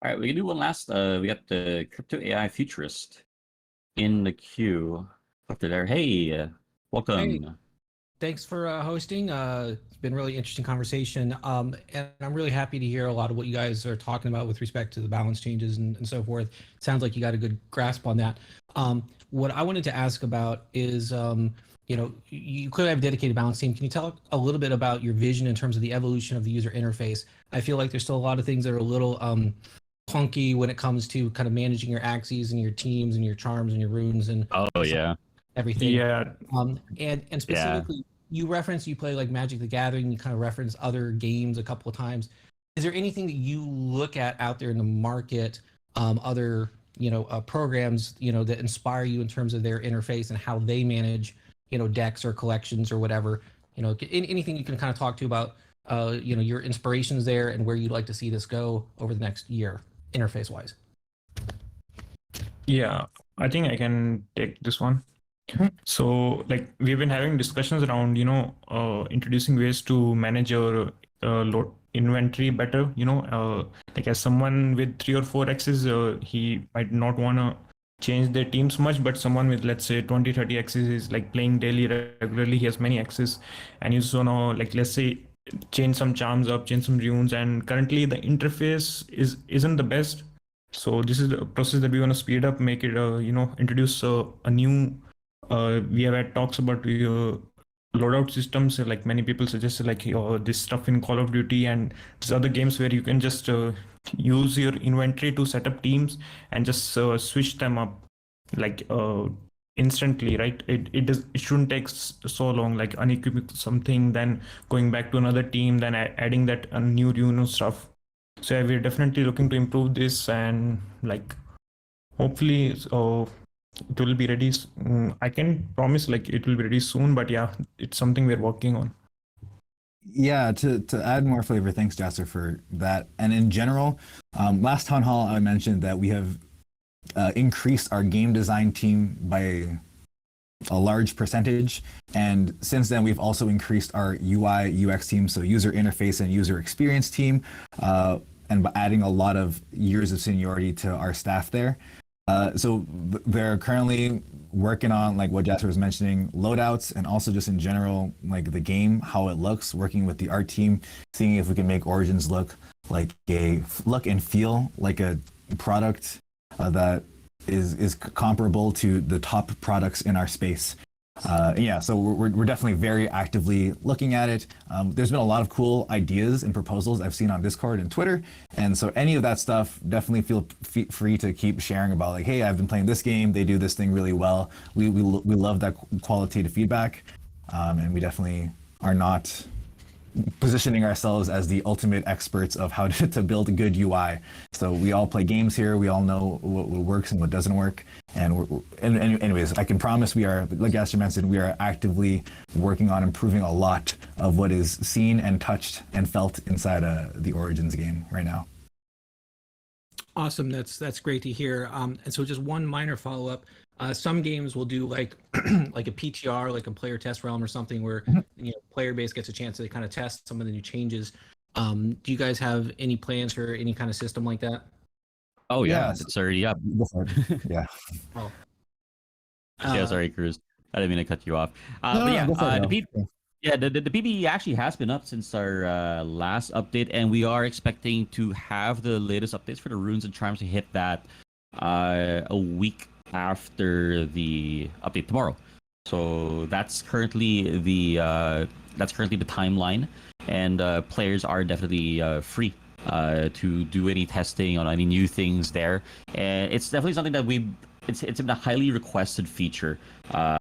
[SPEAKER 2] All right, we can do one last. We got the crypto AI futurist in the queue up there. Hey, welcome.
[SPEAKER 12] Hey. Thanks for hosting. It's been a really interesting conversation. And I'm really happy to hear a lot of what you guys are talking about with respect to the balance changes and so forth. It sounds like you got a good grasp on that. What I wanted to ask about is, you clearly have a dedicated balance team. Can you tell a little bit about your vision in terms of the evolution of the user interface? I feel like there's still a lot of things that are a little clunky when it comes to kind of managing your Axies and your teams and your charms and your runes and everything.
[SPEAKER 3] Yeah.
[SPEAKER 12] And specifically, you play like Magic the Gathering, you kind of reference other games a couple of times. Is there anything that you look at out there in the market, other programs, that inspire you in terms of their interface and how they manage, decks or collections or whatever? Anything you can kind of talk to about, your inspirations there and where you'd like to see this go over the next year, interface wise.
[SPEAKER 3] Yeah, I think I can take this one. So, like, we've been having discussions around, introducing ways to manage your load inventory better. Like as someone with 3 or 4 X's, he might not want to change their teams much, but someone with, let's say, 20, 30 X's is like playing daily regularly. He has many X's, and you just want to, like, let's say, change some charms up, change some runes, and currently the interface isn't the best. So this is the process that we want to speed up, make it, introduce a new. We have had talks about loadout systems. Like many people suggested, like this stuff in Call of Duty and these other games where you can just use your inventory to set up teams and just switch them up like instantly, right? It shouldn't take so long, like unequipping something, then going back to another team, then adding that new stuff. So yeah, we're definitely looking to improve this, and like hopefully it will be ready. I can promise like it will be ready soon, but yeah, it's something we're working on.
[SPEAKER 4] Yeah, to add more flavor, thanks Jasper for that. And in general, last town hall I mentioned that we have increased our game design team by a large percentage, and since then we've also increased our UI UX team, so user interface and user experience team, and by adding a lot of years of seniority to our staff there. So they're currently working on, like what Jasper was mentioning, loadouts, and also just in general, like the game, how it looks, working with the art team, seeing if we can make Origins look and feel like a product that is comparable to the top products in our space. Yeah, so we're definitely very actively looking at it. There's been a lot of cool ideas and proposals I've seen on Discord and Twitter, and so any of that stuff, definitely feel free to keep sharing about, like, hey, I've been playing this game, they do this thing really well. We love that qualitative feedback, and we definitely are not positioning ourselves as the ultimate experts of how to build a good UI. So we all play games here. We all know what works and what doesn't work. And anyways, I can promise we are, like Asher mentioned, we are actively working on improving a lot of what is seen and touched and felt inside the Origins game right now.
[SPEAKER 12] Awesome. That's great to hear. And so just one minor follow-up. Some games will do like like a PTR, like a player test realm or something, where player base gets a chance to kind of test some of the new changes. Do you guys have any plans for any kind of system like that?
[SPEAKER 2] Oh yeah,
[SPEAKER 4] Yeah,
[SPEAKER 2] it's already up.
[SPEAKER 4] Yeah.
[SPEAKER 12] Oh.
[SPEAKER 2] Yeah, sorry, Cruz. I didn't mean to cut you off.
[SPEAKER 4] No,
[SPEAKER 2] But
[SPEAKER 4] no,
[SPEAKER 2] yeah,
[SPEAKER 4] go for it,
[SPEAKER 2] the
[SPEAKER 4] Al.
[SPEAKER 2] the PBE actually has been up since our last update, and we are expecting to have the latest updates for the runes and charms to hit that a week after the update tomorrow. So that's currently the timeline, and players are definitely free to do any testing on any new things there. And it's definitely something that it's been a highly requested feature,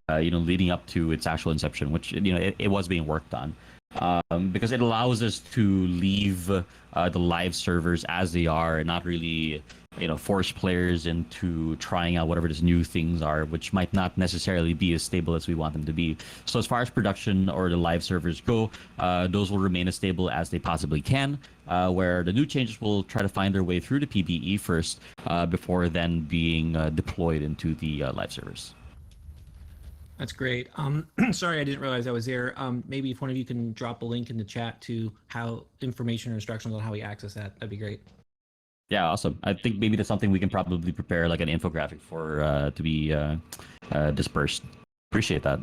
[SPEAKER 2] leading up to its actual inception, which it was being worked on, because it allows us to leave the live servers as they are and not really force players into trying out whatever these new things are, which might not necessarily be as stable as we want them to be. So as far as production or the live servers go, those will remain as stable as they possibly can, where the new changes will try to find their way through the PBE first, before then being deployed into the live servers.
[SPEAKER 12] That's great. Sorry, I didn't realize I was there. Maybe if one of you can drop a link in the chat to how information or instructions on how we access that'd be great.
[SPEAKER 2] Yeah, awesome. I think maybe that's something we can probably prepare like an infographic for to be dispersed. Appreciate that.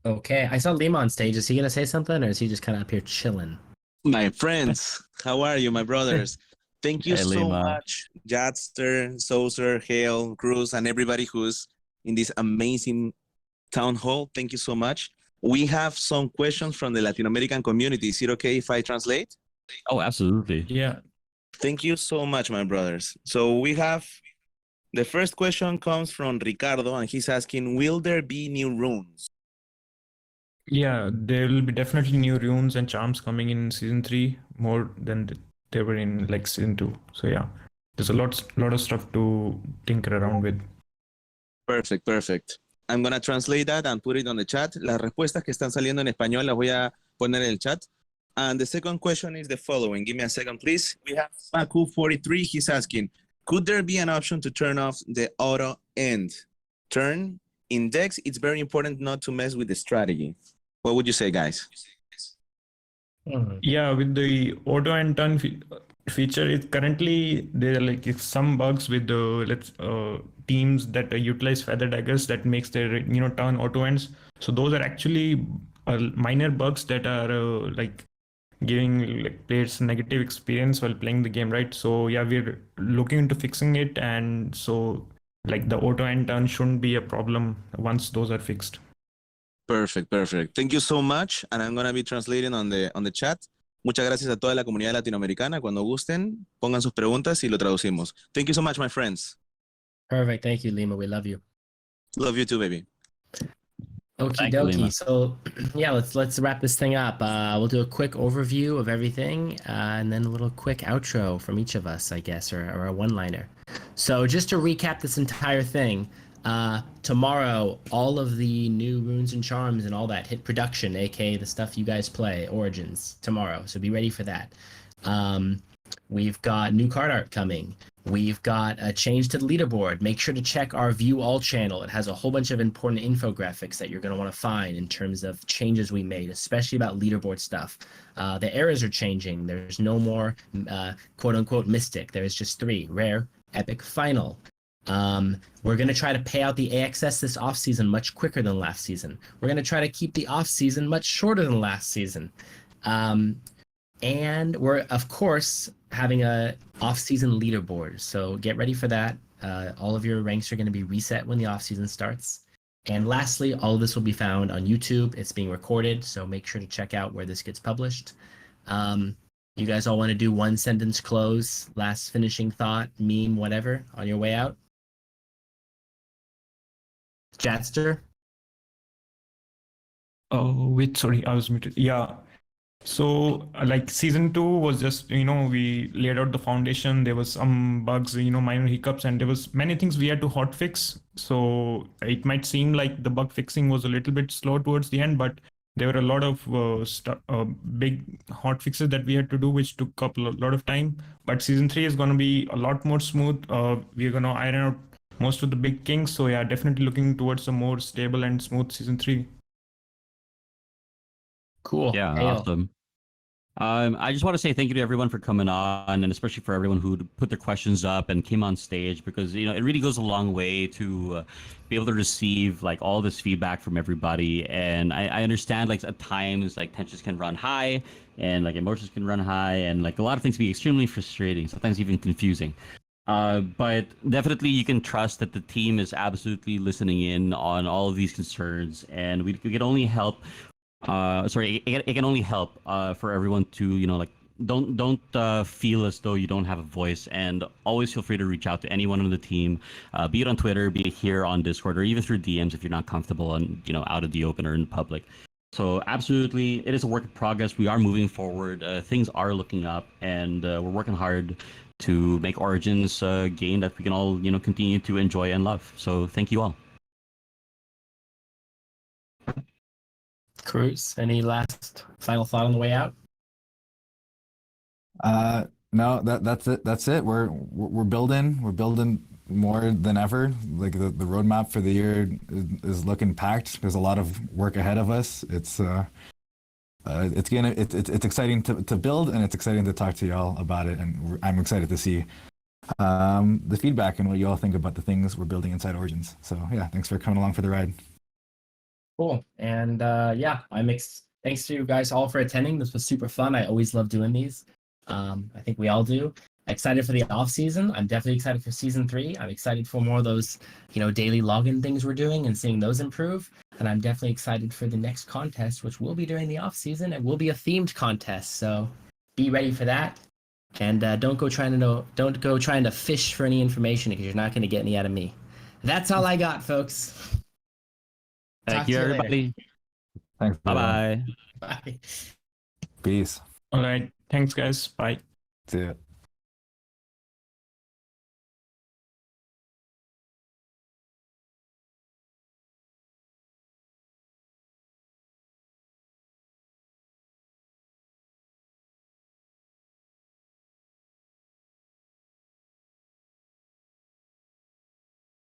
[SPEAKER 1] Okay, I saw Lima on stage. Is he gonna say something, or is he just kind of up here chilling?
[SPEAKER 13] My friends, how are you, my brothers? Thank you
[SPEAKER 2] Hey,
[SPEAKER 13] so
[SPEAKER 2] Lima.
[SPEAKER 13] much, Jadster, Saucer, Hale, Cruz, and everybody who's in this amazing town hall. Thank you so much. We have some questions from the Latin American community. Is it okay if I translate?
[SPEAKER 2] Oh, absolutely.
[SPEAKER 3] Yeah.
[SPEAKER 13] Thank you so much, my brothers. So we have the first question comes from Ricardo, and he's asking, will there be new runes?
[SPEAKER 3] Yeah, there will be definitely new runes and charms coming in season 3 more than they were in like season 2. So yeah, there's a lot of stuff to tinker around with.
[SPEAKER 13] Perfect, perfect. I'm gonna translate that and put it on the chat. Las respuestas que están saliendo en español las voy a poner en el chat. And the second question is the following. Give me a second, please. We have Maku43. He's asking, could there be an option to turn off the auto end turn? In decks, it's very important not to mess with the strategy. What would you say, guys?
[SPEAKER 3] Yeah, with the auto and turn feature, it's currently there are like some bugs with the teams that utilize feather daggers that makes their turn auto ends. So those are actually minor bugs that are like giving like players negative experience while playing the game, right? So yeah, we're looking into fixing it, and so like the auto and turn shouldn't be a problem once those are fixed.
[SPEAKER 13] Perfect, perfect. Thank you so much, and I'm gonna be translating on the chat. Muchas gracias a toda la comunidad latinoamericana. Cuando gusten, pongan sus preguntas y lo traducimos. Thank you so much, my friends.
[SPEAKER 1] Perfect. Thank you, Lima. We love you.
[SPEAKER 13] Love you too, baby.
[SPEAKER 1] Okie
[SPEAKER 2] Thank you, Lima.
[SPEAKER 1] dokie. So yeah, let's wrap this thing up. We'll do a quick overview of everything, and then a little quick outro from each of us, I guess, or a one-liner. So just to recap this entire thing, tomorrow all of the new runes and charms and all that hit production, aka the stuff you guys play, Origins, tomorrow. So be ready for that. We've got new card art coming. We've got a change to the leaderboard. Make sure to check our View All channel. It has a whole bunch of important infographics that you're going to want to find in terms of changes we made, especially about leaderboard stuff. The eras are changing. There's no more quote unquote mystic. There's just 3: rare, epic, final. We're going to try to pay out the AXS this off season much quicker than last season. We're going to try to keep the off season much shorter than last season. And we're, of course, having a off-season leaderboard. So get ready for that. All of your ranks are going to be reset when the off-season starts. And lastly, all of this will be found on YouTube. It's being recorded, so make sure to check out where this gets published. You guys all want to do one sentence close, last finishing thought, meme, whatever, on your way out? Jatster?
[SPEAKER 3] Oh, wait, sorry, I was muted. Yeah. So like season 2 was just, we laid out the foundation. There was some bugs, minor hiccups, and there was many things we had to hot fix. So it might seem like the bug fixing was a little bit slow towards the end, but there were a lot of big hot fixes that we had to do, which took up a lot of time. But season 3 is going to be a lot more smooth. We're going to iron out most of the big kinks. So yeah, definitely looking towards a more stable and smooth season 3.
[SPEAKER 1] Cool.
[SPEAKER 2] Yeah,
[SPEAKER 1] Hail.
[SPEAKER 2] awesome. I just want to say thank you to everyone for coming on, and especially for everyone who put their questions up and came on stage, because it really goes a long way to be able to receive like all this feedback from everybody. And I understand like at times like tensions can run high, and like emotions can run high, and like a lot of things can be extremely frustrating, sometimes even confusing. But definitely you can trust that the team is absolutely listening in on all of these concerns, and we can only help it can only help for everyone to like don't feel as though you don't have a voice, and always feel free to reach out to anyone on the team, be it on Twitter, be it here on Discord, or even through DMs if you're not comfortable and out of the open or in public. So absolutely, it is a work in progress. We are moving forward. Things are looking up, and we're working hard to make Origins a game that we can all continue to enjoy and love. So thank you all.
[SPEAKER 1] Cruz, any last final thought on the way out?
[SPEAKER 4] No, that's it. That's it. We're building. We're building more than ever. Like the roadmap for the year is looking packed. There's a lot of work ahead of us. It's exciting to build, and it's exciting to talk to y'all about it. And I'm excited to see the feedback and what you all think about the things we're building inside Origins. So yeah, thanks for coming along for the ride.
[SPEAKER 1] Cool. And yeah, thanks to you guys all for attending. This was super fun. I always love doing these. I think we all do. Excited for the off season. I'm definitely excited for season 3. I'm excited for more of those, daily login things we're doing and seeing those improve. And I'm definitely excited for the next contest, which will be during the off season. It will be a themed contest, so be ready for that. And don't go trying to fish for any information, because you're not going to get any out of me. That's all I got, folks.
[SPEAKER 2] Thank you, everybody.
[SPEAKER 4] Thanks.
[SPEAKER 2] Bye-bye.
[SPEAKER 1] Bye.
[SPEAKER 4] Peace.
[SPEAKER 3] All right. Thanks, guys. Bye.
[SPEAKER 4] See ya.